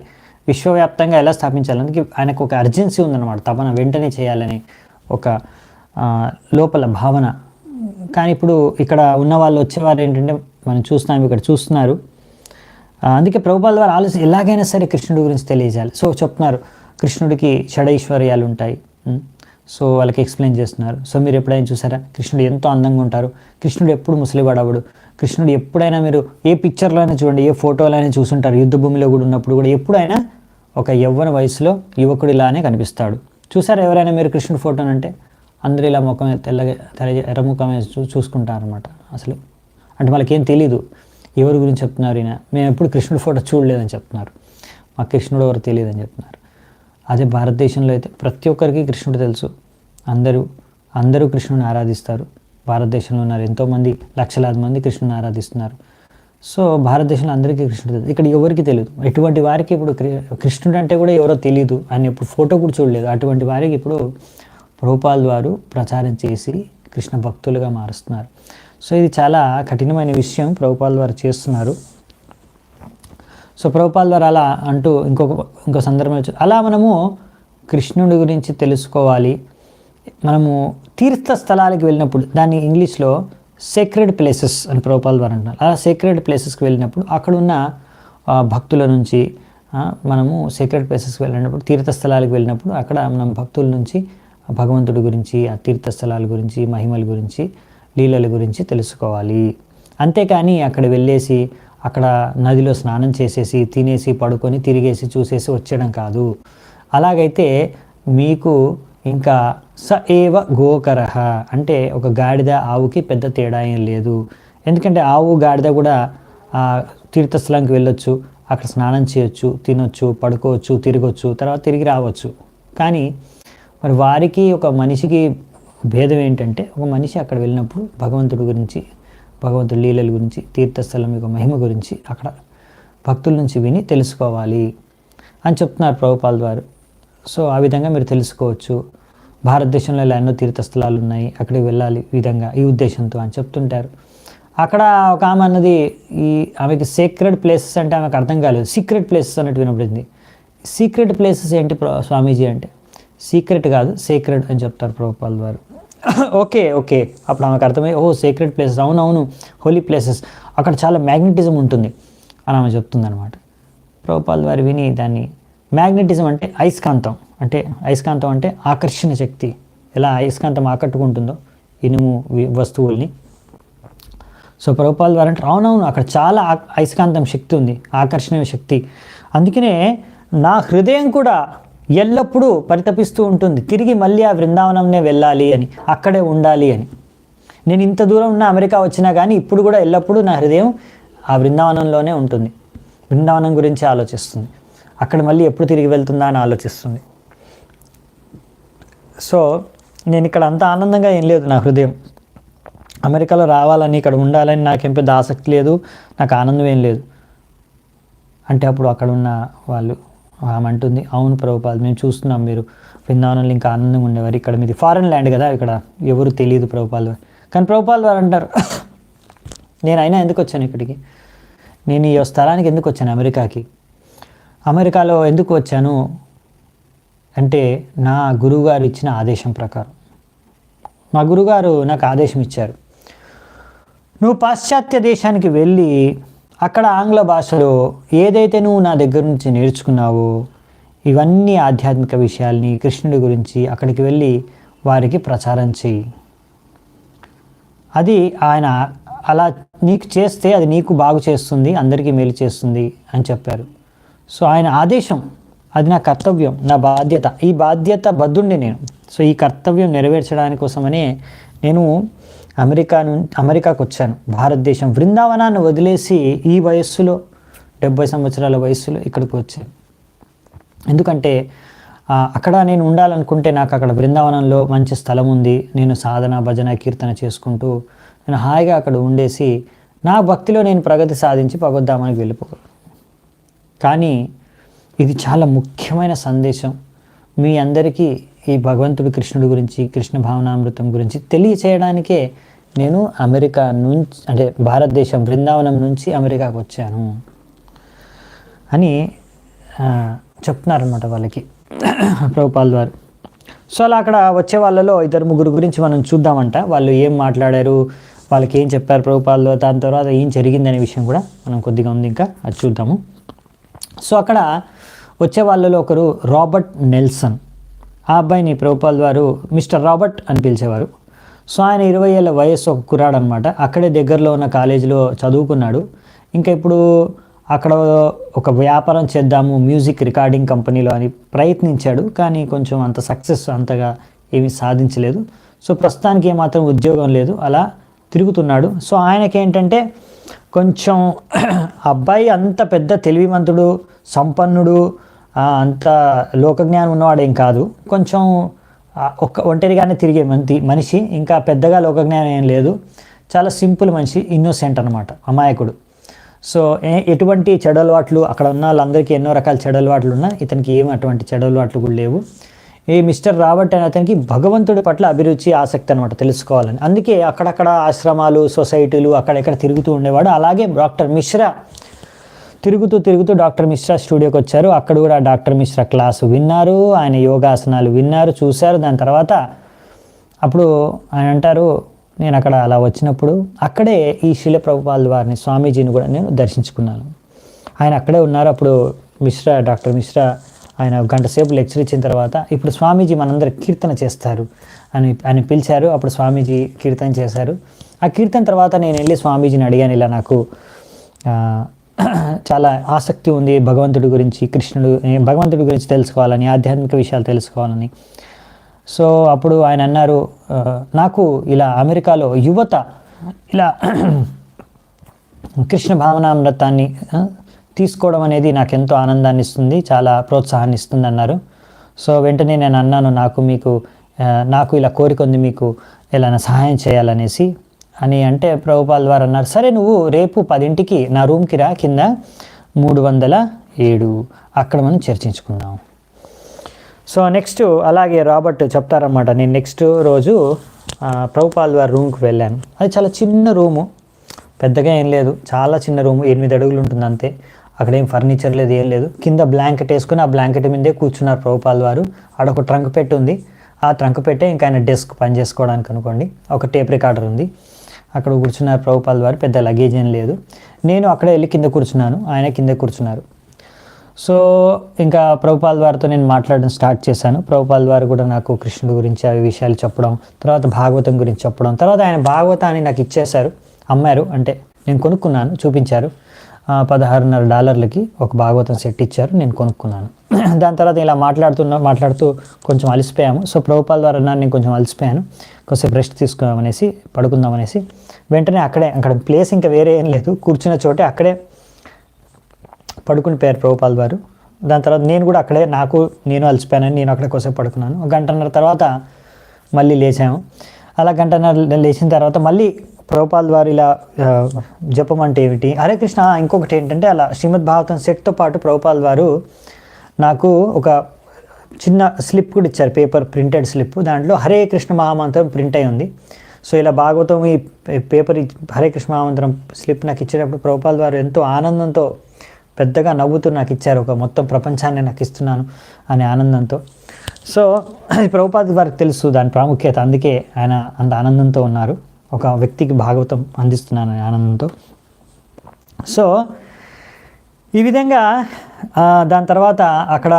విశ్వవ్యాప్తంగా ఎలా స్థాపించాలి, అందుకే ఆయనకు ఒక అర్జెన్సీ ఉందన్నమాట, తపన వెంటనే చేయాలని ఒక లోపల భావన. కానీ ఇప్పుడు ఇక్కడ ఉన్న వాళ్ళు వచ్చేవారు ఏంటంటే, మనం చూస్తున్నాం, ఇక్కడ చూస్తున్నారు. అందుకే ప్రభుపాల్ వారు ఆలోచన ఎలాగైనా సరే కృష్ణుడి గురించి తెలియజేయాలి. సో చెప్తున్నారు, కృష్ణుడికి షడైశ్వర్యాలు ఉంటాయి, సో వాళ్ళకి ఎక్స్ప్లెయిన్ చేస్తున్నారు. సో మీరు ఎప్పుడైనా చూసారా, కృష్ణుడు ఎంతో అందంగా ఉంటారు, కృష్ణుడు ఎప్పుడు ముసలివాడవడు, కృష్ణుడు ఎప్పుడైనా మీరు ఏ పిక్చర్లో అయినా చూడండి, ఏ ఫోటోలో అయినా చూసుంటారు, యుద్ధ భూమిలో కూడా ఉన్నప్పుడు కూడా ఎప్పుడైనా ఒక యవ్వన వయసులో యువకుడిలానే కనిపిస్తాడు. చూసారా ఎవరైనా మీరు కృష్ణుడి ఫోటోని అంటే అందరూ ఇలా ముఖం తెల్లగా ఎర్ర ముఖం చూసుకుంటారు అనమాట. అసలు అంటే వాళ్ళకేం తెలీదు ఎవరి గురించి చెప్తున్నారు ఈయన, మేము ఎప్పుడు కృష్ణుడి ఫోటో చూడలేదని చెప్తున్నారు, మాకు కృష్ణుడు ఎవరు తెలియదని చెప్తున్నారు. అదే భారతదేశంలో అయితే ప్రతి ఒక్కరికి కృష్ణుడు తెలుసు, అందరూ కృష్ణుని ఆరాధిస్తారు. భారతదేశంలో ఉన్నారు ఎంతోమంది, లక్షలాది మంది కృష్ణుని ఆరాధిస్తున్నారు. సో భారతదేశంలో అందరికీ కృష్ణుడు తెలుసు, ఇక్కడ ఎవరికి తెలియదు. ఎటువంటి వారికి ఇప్పుడు కృష్ణుడు అంటే కూడా ఎవరో తెలియదు, ఆయన ఇప్పుడు ఫోటో కూడా చూడలేదు. అటువంటి వారికి ఇప్పుడు ప్రభుపాల్ వారు ప్రచారం చేసి కృష్ణ భక్తులుగా మారుస్తున్నారు. సో ఇది చాలా కఠినమైన విషయం ప్రభుపాల్ వారు చేస్తున్నారు. సో ప్రభుపాల్ వారు అలా అంటూ ఇంకో సందర్భం అలా మనము కృష్ణుడి గురించి తెలుసుకోవాలి. మనము తీర్థ స్థలాలకు వెళ్ళినప్పుడు, దాన్ని ఇంగ్లీష్లో సేక్రెడ్ ప్లేసెస్ అని ప్రభుపాల్ వారు అంటున్నారు. అలా సేక్రెడ్ ప్లేసెస్కి వెళ్ళినప్పుడు అక్కడ ఉన్న భక్తుల నుంచి మనము సేక్రెడ్ ప్లేసెస్కి వెళ్ళినప్పుడు, తీర్థస్థలాలకు వెళ్ళినప్పుడు అక్కడ మనం భక్తుల నుంచి భగవంతుడి గురించి, ఆ తీర్థస్థలాల గురించి, మహిమల గురించి, లీలల గురించి తెలుసుకోవాలి. అంతేకాని అక్కడ వెళ్ళేసి అక్కడ నదిలో స్నానం చేసేసి తినేసి పడుకొని తిరిగేసి చూసేసి వచ్చేయడం కాదు. అలాగైతే మీకు ఇంకా స ఏవ గోకరహ అంటే ఒక గాడిద ఆవుకి పెద్ద తేడా ఏం లేదు. ఎందుకంటే ఆవు గాడిద కూడా తీర్థస్థలానికి వెళ్ళొచ్చు, అక్కడ స్నానం చేయొచ్చు, తినొచ్చు, పడుకోవచ్చు, తిరగొచ్చు, తర్వాత తిరిగి రావచ్చు. కానీ మరి వారికి ఒక మనిషికి భేదం ఏంటంటే, ఒక మనిషి అక్కడ వెళ్ళినప్పుడు భగవంతుడి గురించి, భగవంతుడి లీలల గురించి, తీర్థస్థలం యొక్క మహిమ గురించి అక్కడ భక్తుల నుంచి విని తెలుసుకోవాలి అని చెప్తున్నారు ప్రభుపాల్ వారు. సో ఆ విధంగా మీరు తెలుసుకోవచ్చు. భారతదేశంలో ఇలా ఎన్నో తీర్థస్థలాలు ఉన్నాయి, అక్కడికి వెళ్ళాలి ఈ విధంగా, ఈ ఉద్దేశంతో అని చెప్తుంటారు. అక్కడ ఒక ఆమె అన్నది, ఆమెకి సీక్రెట్ ప్లేసెస్ అంటే ఆమెకు అర్థం కాలేదు. సీక్రెట్ ప్లేసెస్ అన్నట్టు వినపడింది. సీక్రెట్ ప్లేసెస్ ఏంటి స్వామీజీ అంటే, సీక్రెట్ కాదు సేక్రెడ్ అని చెప్తారు ప్రభుపాల్ వారు. ఓకే అప్పుడు ఆమెకు అర్థమై, సేక్రెడ్ ప్లేసెస్, అవునవును, హోలీ ప్లేసెస్, అక్కడ చాలా మ్యాగ్నెటిజం ఉంటుంది అని ఆమె చెప్తుందనమాట. ప్రభుపాల్ వారు విని దాన్ని, మ్యాగ్నెటిజం అంటే అయస్కాంతం అంటే ఆకర్షణ శక్తి, ఎలా అయస్కాంతం ఆకట్టుకుంటుందో ఇనుము వస్తువుల్ని. సో ప్రభుపాల్ వారు అంటే అవునవును, అక్కడ చాలా అయస్కాంతం శక్తి ఉంది, ఆకర్షణ శక్తి. అందుకనే నా హృదయం కూడా ఎల్లప్పుడూ పరితపిస్తూ ఉంటుంది, తిరిగి మళ్ళీ ఆ బృందావనంనే వెళ్ళాలి అని, అక్కడే ఉండాలి అని. నేను ఇంత దూరం ఉన్న అమెరికా వచ్చినా కానీ ఇప్పుడు కూడా ఎల్లప్పుడూ నా హృదయం ఆ బృందావనంలోనే ఉంటుంది, బృందావనం గురించి ఆలోచిస్తుంది, అక్కడ మళ్ళీ ఎప్పుడు తిరిగి వెళ్తుందా అని ఆలోచిస్తుంది. సో నేను ఇక్కడ అంత ఆనందంగా ఏం లేదు, నా హృదయం అమెరికాలో రావాలని, ఇక్కడ ఉండాలని నాకేం పెద్ద ఆసక్తి లేదు, నాకు ఆనందం ఏం లేదు అంటే, అప్పుడు అక్కడ ఉన్న వాళ్ళు ఆమె అంటుంది, అవును ప్రభుపాల్, మేము చూస్తున్నాం మీరు బృందావనంలో ఇంకా ఆనందంగా ఉండేవారు, ఇక్కడ మీది ఫారెన్ ల్యాండ్ కదా, ఇక్కడ ఎవరు తెలియదు ప్రభుపాల్ వారు. కానీ ప్రభుపాల్ వారు అంటారు, నేనైనా ఎందుకు వచ్చాను ఇక్కడికి, నేను ఈ స్థలానికి ఎందుకు వచ్చాను, అమెరికాలో ఎందుకు వచ్చాను అంటే, నా గురువుగారు ఇచ్చిన ఆదేశం ప్రకారం. మా గురువుగారు నాకు ఆదేశం ఇచ్చారు, నువ్వు పాశ్చాత్య దేశానికి వెళ్ళి అక్కడ ఆంగ్ల భాషలో ఏదైతే నువ్వు నా దగ్గర నుంచి నేర్చుకున్నావో ఇవన్నీ ఆధ్యాత్మిక విషయాల్ని, కృష్ణుడి గురించి అక్కడికి వెళ్ళి వారికి ప్రచారం చేయి. అది ఆయన అలా నీకు చేస్తే అది నీకు బాగు చేస్తుంది, అందరికీ మేలు చేస్తుంది అని చెప్పారు. సో ఆయన ఆదేశం, అది నా కర్తవ్యం, నా బాధ్యత, ఈ బాధ్యత బద్దుండి నేను. సో ఈ కర్తవ్యం నెరవేర్చడానికి కోసమనే నేను అమెరికాకు వచ్చాను. భారతదేశం బృందావనాన్ని వదిలేసి ఈ వయస్సులో 70 సంవత్సరాల వయస్సులో ఇక్కడికి వచ్చాను. ఎందుకంటే అక్కడ నేను ఉండాలనుకుంటే నాకు అక్కడ బృందావనంలో మంచి స్థలం ఉంది, నేను సాధన, భజన, కీర్తన చేసుకుంటూ నేను హాయిగా అక్కడ ఉండేసి నా భక్తిలో నేను ప్రగతి సాధించి భగవద్ధామానికి వెళ్ళిపోగలను. కానీ ఇది చాలా ముఖ్యమైన సందేశం, మీ అందరికీ ఈ భగవంతుడు కృష్ణుడి గురించి, కృష్ణ భావనామృతం గురించి తెలియచేయడానికే నేను అమెరికా నుంచి, అంటే భారతదేశం బృందావనం నుంచి అమెరికాకు వచ్చాను అని చెప్తున్నారనమాట వాళ్ళకి ప్రభుపాల్ వారు. సో అలా అక్కడ వచ్చే వాళ్ళలో 2-3 గురించి మనం చూద్దామంట. వాళ్ళు ఏం మాట్లాడారు, వాళ్ళకి ఏం చెప్పారు ప్రభుపాల్, దాని తర్వాత ఏం జరిగిందనే విషయం కూడా మనం కొద్దిగా ఉంది, ఇంకా అది చూద్దాము. సో అక్కడ వచ్చే వాళ్ళలో ఒకరు రాబర్ట్ నెల్సన్. ఆ అబ్బాయిని ప్రభుపాల్ వారు మిస్టర్ రాబర్ట్ అని పిలిచేవారు. సో ఆయన 20 ఏళ్ళ వయస్సు ఒక కుర్రాడు అనమాట. అక్కడే దగ్గరలో ఉన్న కాలేజీలో చదువుకున్నాడు. ఇంకా ఇప్పుడు అక్కడ ఒక వ్యాపారం చేద్దాము మ్యూజిక్ రికార్డింగ్ కంపెనీలో అని ప్రయత్నించాడు, కానీ కొంచెం అంత సక్సెస్ అంతగా ఏమీ సాధించలేదు. సో ప్రస్తుతానికి ఏమాత్రం ఉద్యోగం లేదు, అలా తిరుగుతున్నాడు. సో ఆయనకేంటంటే కొంచెం అబ్బాయి అంత పెద్ద తెలివిమంతుడు, సంపన్నుడు, అంత లోకజ్ఞానం ఉన్నవాడేం కాదు. కొంచెం ఒంటరిగానే తిరిగే మనిషి, ఇంకా పెద్దగా లోకజ్ఞానం ఏం లేదు. చాలా సింపుల్ మనిషి, ఇన్నోసెంట్ అనమాట, అమాయకుడు. సో ఎటువంటి చెడు అలవాట్లు, అక్కడ ఉన్న వాళ్ళందరికీ ఎన్నో రకాల చెడు అలవాట్లు ఉన్నా ఇతనికి ఏమి అటువంటి చెడు అలవాట్లు కూడా లేవు. ఈ మిస్టర్ రాబర్ట్ అనే అతనికి భగవంతుడి పట్ల అభిరుచి, ఆసక్తి అనమాట, తెలుసుకోవాలని. అందుకే అక్కడక్కడ ఆశ్రమాలు, సొసైటీలు అక్కడెక్కడ తిరుగుతూ ఉండేవాడు. అలాగే డాక్టర్ మిశ్రా తిరుగుతూ డాక్టర్ మిశ్రా స్టూడియోకి వచ్చారు. అక్కడ కూడా డాక్టర్ మిశ్రా క్లాసు విన్నారు, ఆయన యోగాసనాలు విన్నారు, చూశారు. దాని తర్వాత అప్పుడు ఆయన అంటారు, నేను అక్కడ అలా వచ్చినప్పుడు అక్కడే ఈ శిల ప్రభుపాల్ వారిని, స్వామీజీని కూడా నేను దర్శించుకున్నాను. ఆయన అక్కడే ఉన్నారు. అప్పుడు డాక్టర్ మిశ్రా ఆయన గంట సేపు లెక్చర్ ఇచ్చిన తర్వాత, ఇప్పుడు స్వామీజీ మనందరూ కీర్తన చేస్తారు అని పిలిచారు. అప్పుడు స్వామీజీ కీర్తన చేశారు. ఆ కీర్తన తర్వాత నేను వెళ్ళి స్వామీజీని అడిగాను, ఇలా నాకు చాలా ఆసక్తి ఉంది భగవంతుడి గురించి, భగవంతుడి గురించి తెలుసుకోవాలని, ఆధ్యాత్మిక విషయాలు తెలుసుకోవాలని. సో అప్పుడు ఆయన అన్నారు, నాకు ఇలా అమెరికాలో యువత ఇలా కృష్ణ భావనామృతాన్ని తీసుకోవడం అనేది నాకు ఎంతో ఆనందాన్ని ఇస్తుంది, చాలా ప్రోత్సాహాన్ని ఇస్తుంది అన్నారు. సో వెంటనే నేను అన్నాను, నాకు ఇలా కోరిక ఉంది, మీకు ఎలా సహాయం చేయాలనేసి అని అంటే ప్రభుపాల్ వారు అన్నారు, సరే నువ్వు రేపు 10ంటికి నా రూమ్కి రా, కింద 307 అక్కడ మనం చర్చించుకుందాం. సో నెక్స్ట్ అలాగే రాబర్ట్ చెప్తారన్నమాట, నేను నెక్స్ట్ రోజు ప్రభుపాల్ వారి రూమ్కి వెళ్ళాను. అది చాలా చిన్న రూము, పెద్దగా ఏం లేదు, చాలా చిన్న రూము, 8 అడుగులు ఉంటుంది అంతే. అక్కడ ఏం ఫర్నిచర్ లేదు, ఏం లేదు. కింద బ్లాంకెట్ వేసుకుని ఆ బ్లాంకెట్ మీదే కూర్చున్నారు ప్రభుపాల్ వారు. ఆడొక ట్రంక్ పెట్టి ఉంది, ఆ ట్రంక్ పెట్టే ఇంకా ఆయన డెస్క్ పని చేసుకోవడానికి అనుకోండి. ఒక టేప్ రికార్డర్ ఉంది, అక్కడ కూర్చున్నారు ప్రభుపాల్ వారు. పెద్ద లగేజ్ ఏం లేదు. నేను అక్కడే వెళ్ళి కింద కూర్చున్నాను, ఆయన కింద కూర్చున్నారు. సో ఇంకా ప్రభుపాల్ వారితో నేను మాట్లాడడం స్టార్ట్ చేశాను. ప్రభుపాల్ వారు కూడా నాకు కృష్ణుడి గురించి అవి విషయాలు చెప్పడం, తర్వాత భాగవతం గురించి చెప్పడం, తర్వాత ఆయన భాగవతాన్ని నాకు ఇచ్చేశారు, అమ్మారు, అంటే నేను కొనుక్కున్నాను, చూపించారు. $16.5 ఒక భాగవతం సెట్ ఇచ్చారు, నేను కొనుక్కున్నాను. దాని తర్వాత ఇలా మాట్లాడుతూ కొంచెం అలసిపోయాము. సో ప్రభుపాల్ వారు అన్నారు, నేను కొంచెం అలసిపోయాను, కొంచెం రెస్ట్ తీసుకుందామనేసి, పడుకుందామనేసి వెంటనే అక్కడ ప్లేస్ ఇంకా వేరే ఏం లేదు, కూర్చున్న చోటే అక్కడే పడుకుని పోయారు ప్రభుపాల్ వారు. దాని తర్వాత నేను కూడా అక్కడే, నేను అలసిపోయానని నేను అక్కడే కొంచెం పడుకున్నాను. 1.5 గంటల తర్వాత మళ్ళీ లేచాము. అలా 1.5 గంటలు లేచిన తర్వాత మళ్ళీ ప్రభుపాల్ వారు ఇలా జపం అంటే ఏమిటి, హరే కృష్ణ. ఇంకొకటి ఏంటంటే, అలా శ్రీమద్ భాగవతం సెట్తో పాటు ప్రభుపాల్ వారు నాకు ఒక చిన్న స్లిప్ కూడా ఇచ్చారు, పేపర్ ప్రింటెడ్ స్లిప్. దాంట్లో హరే కృష్ణ మహామంత్రం ప్రింట్ అయి ఉంది. సో ఇలా భాగవతం ఈ పేపర్ హరే కృష్ణ మహామంత్రం స్లిప్ నాకు ఇచ్చేటప్పుడు ప్రభుపాల్ వారు ఎంతో ఆనందంతో పెద్దగా నవ్వుతూ నాకు ఇచ్చారు, ఒక మొత్తం ప్రపంచాన్ని నాకు ఇస్తున్నాను అనే ఆనందంతో. సో ప్రభుపాల్ వారికి తెలుసు దాని ప్రాముఖ్యత, అందుకే ఆయన అంత ఆనందంతో ఉన్నారు, ఒక వ్యక్తికి భాగవతం అందిస్తున్నాను అనే ఆనందంతో. సో ఈ విధంగా దాని తర్వాత అక్కడ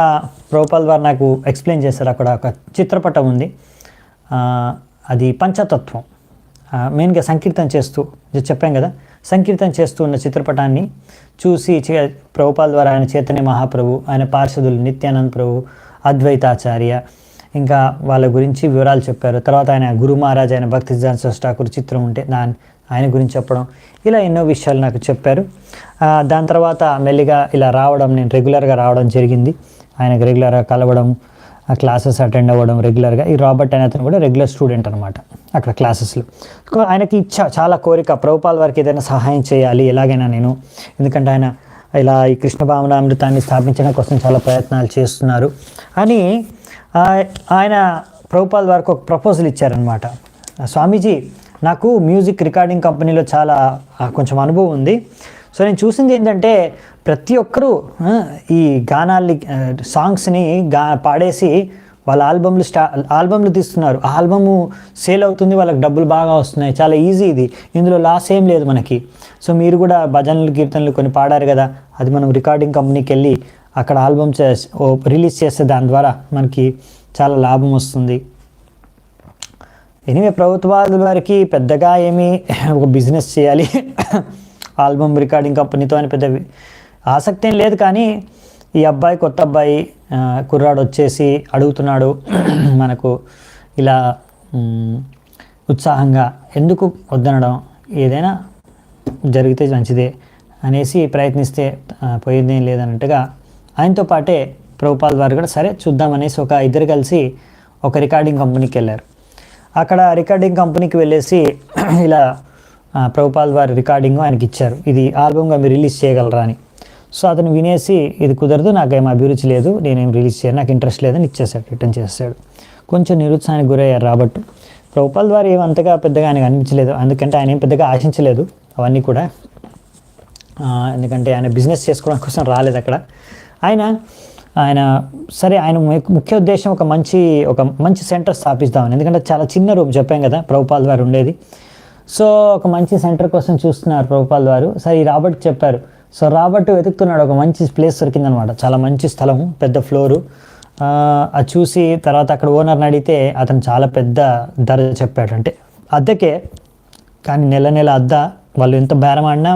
ప్రభుపాల్ వారు నాకు ఎక్స్ప్లెయిన్ చేశారు. అక్కడ ఒక చిత్రపటం ఉంది, అది పంచతత్వం, మెయిన్గా సంకీర్తన చేస్తూ చెప్పాం కదా, సంకీర్తన చేస్తూ ఉన్న చిత్రపటాన్ని చూసి ప్రభుపాల్ వారు, ఆయన చైతన్య మహాప్రభు, ఆయన పార్షదులు నిత్యానంద ప్రభు, అద్వైతాచార్య, ఇంకా వాళ్ళ గురించి వివరాలు చెప్పారు. తర్వాత ఆయన గురు మహారాజ్, ఆయన భక్తి సిద్ధాంత ఠాకూర్ చిత్రం ఉంటే ఆయన గురించి చెప్పడం, ఇలా ఎన్నో విషయాలు నాకు చెప్పారు. దాని తర్వాత మెల్లిగా ఇలా రావడం, నేను రెగ్యులర్గా రావడం జరిగింది, ఆయనకు రెగ్యులర్గా కలవడం, క్లాసెస్ అటెండ్ అవ్వడం రెగ్యులర్గా. ఈ రాబర్ట్ అనే అతను కూడా రెగ్యులర్ స్టూడెంట్ అనమాట అక్కడ క్లాసెస్లో. ఆయనకి చాలా కోరిక, ప్రభుపాల్ వారికి ఏదైనా సహాయం చేయాలి ఎలాగైనా నేను, ఎందుకంటే ఆయన ఇలా ఈ కృష్ణ భావనామృతాన్ని స్థాపించడం కోసం చాలా ప్రయత్నాలు చేస్తున్నారు అని ఆయన ప్రభుపాల్ వారికి ఒక ప్రపోజల్ ఇచ్చారనమాట. స్వామీజీ, నాకు మ్యూజిక్ రికార్డింగ్ కంపెనీలో చాలా కొంచెం అనుభవం ఉంది. సో నేను చూసింది ఏంటంటే, ప్రతి ఒక్కరూ ఈ గానాల్ని, సాంగ్స్ని పాడేసి వాళ్ళ ఆల్బమ్లు తీస్తున్నారు, ఆల్బము సేల్ అవుతుంది, వాళ్ళకి డబ్బులు బాగా వస్తున్నాయి, చాలా ఈజీ ఇది, ఇందులో లాస్ ఏం లేదు మనకి. సో మీరు కూడా భజనలు కీర్తనలు కొన్ని పాడారు కదా, అది మనం రికార్డింగ్ కంపెనీకి వెళ్ళి అక్కడ ఆల్బమ్ రిలీజ్ చేస్తే దాని ద్వారా మనకి చాలా లాభం వస్తుంది. ఎనివే ప్రభుత్వాల వారికి పెద్దగా ఏమీ ఒక బిజినెస్ చేయాలి ఆల్బమ్ రికార్డింగ్ కంపెనీతో అని పెద్ద ఆసక్తి ఏం లేదు. కానీ ఈ అబ్బాయి కొత్త అబ్బాయి కుర్రాడు వచ్చేసి అడుగుతున్నాడు మనకు ఇలా ఉత్సాహంగా ఎందుకు వద్దనడం, ఏదైనా జరిగితే మంచిదే అనేసి ప్రయత్నిస్తే పోయేదేం లేదన్నట్టుగా ఆయనతో పాటే ప్రభుపాల్ వారు కూడా సరే చూద్దామనేసి ఒక ఇద్దరు కలిసి ఒక రికార్డింగ్ కంపెనీకి వెళ్ళారు. అక్కడ రికార్డింగ్ కంపెనీకి వెళ్ళేసి ఇలా ప్రభుపాల్ వారి రికార్డింగ్ ఆయనకి ఇచ్చారు, ఇది ఆల్బమ్గా మీరు రిలీజ్ చేయగలరా అని. సో అతను వినేసి ఇది కుదరదు, నాకేం అభిరుచి లేదు, నేనేం రిలీజ్ చేయను, నాకు ఇంట్రెస్ట్ లేదని ఇచ్చేసాడు, రిటర్న్ చేస్తాడు. కొంచెం నిరుత్సాహానికి గురయ్యారు రాబర్ట్. ప్రభుపాల్ వారు ఏమంతగా పెద్దగా ఆయనకు అనిపించలేదు, ఎందుకంటే ఆయన ఏం పెద్దగా ఆశించలేదు అవన్నీ కూడా, ఎందుకంటే ఆయన బిజినెస్ చేసుకోవడం కోసం రాలేదు అక్కడ. ఆయన సరే ఆయన ముఖ్య ఉద్దేశం ఒక మంచి సెంటర్ స్థాపిస్తామని, ఎందుకంటే చాలా చిన్న రూమ్ చెప్పాం కదా ప్రభుపాల్ వారు ఉండేది. సో ఒక మంచి సెంటర్ కోసం చూస్తున్నారు ప్రభుపాల్ వారు. సరే ఈ రాబర్ట్ చెప్పారు. సో రాబర్ట్ వెతుకుతున్నాడు, ఒక మంచి ప్లేస్ దొరికిందనమాట, చాలా మంచి స్థలం, పెద్ద ఫ్లోరు. అది చూసి తర్వాత అక్కడ ఓనర్ని అడిగితే అతను చాలా పెద్ద ధర చెప్పాడు, అంటే అద్దెకే, కానీ నెల అద్దె వాళ్ళు ఎంత బేరం ఆడినా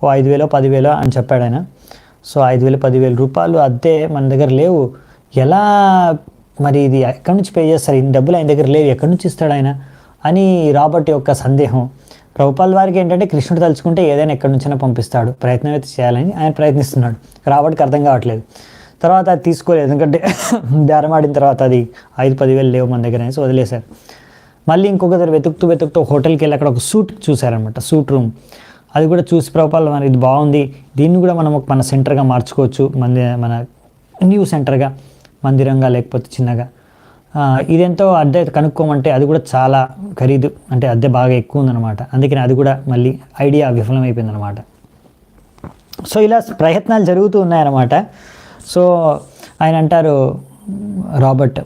ఓ 5,000 10,000 అని చెప్పాడు ఆయన. సో 5,000 10,000 రూపాయలు అద్దె మన దగ్గర లేవు, ఎలా మరి ఇది ఎక్కడి నుంచి పే చేస్తారు, ఇన్ని డబ్బులు ఆయన దగ్గర లేవు, ఎక్కడి నుంచి ఇస్తాడు ఆయన అని రాబర్ట్ యొక్క సందేహం. ప్రభుపాల్ వారికి ఏంటంటే కృష్ణుడు తలుచుకుంటే ఏదైనా ఎక్కడి నుంచైనా పంపిస్తాడు, ప్రయత్నం అయితే చేయాలని ఆయన ప్రయత్నిస్తున్నాడు. రాబర్ట్కి అర్థం కావట్లేదు. తర్వాత అది తీసుకోలేదు, ఎందుకంటే బేరమాడిన తర్వాత అది 5,000 లేవు మన దగ్గర అనేసి వదిలేశారు. మళ్ళీ ఇంకొక దగ్గర వెతుకుతూ హోటల్కి వెళ్ళి అక్కడ ఒక సూట్ చూశారనమాట, సూట్ రూమ్. అది కూడా చూసి ప్రభుపాల్ వారు ఇది బాగుంది, దీన్ని కూడా మనం మన సెంటర్గా మార్చుకోవచ్చు, మన న్యూ సెంటర్గా, మందిరంగా లేకపోతే చిన్నగా. ఇదెంతో అద్దె కనుక్కోమంటే అది కూడా చాలా ఖరీదు, అంటే అద్దె బాగా ఎక్కువ ఉందన్నమాట. అందుకని అది కూడా మళ్ళీ ఐడియా విఫలమైపోయిందనమాట. సో ఇలా ప్రయత్నాలు జరుగుతూ ఉన్నాయన్నమాట. సో ఆయన అంటారు రాబర్ట్,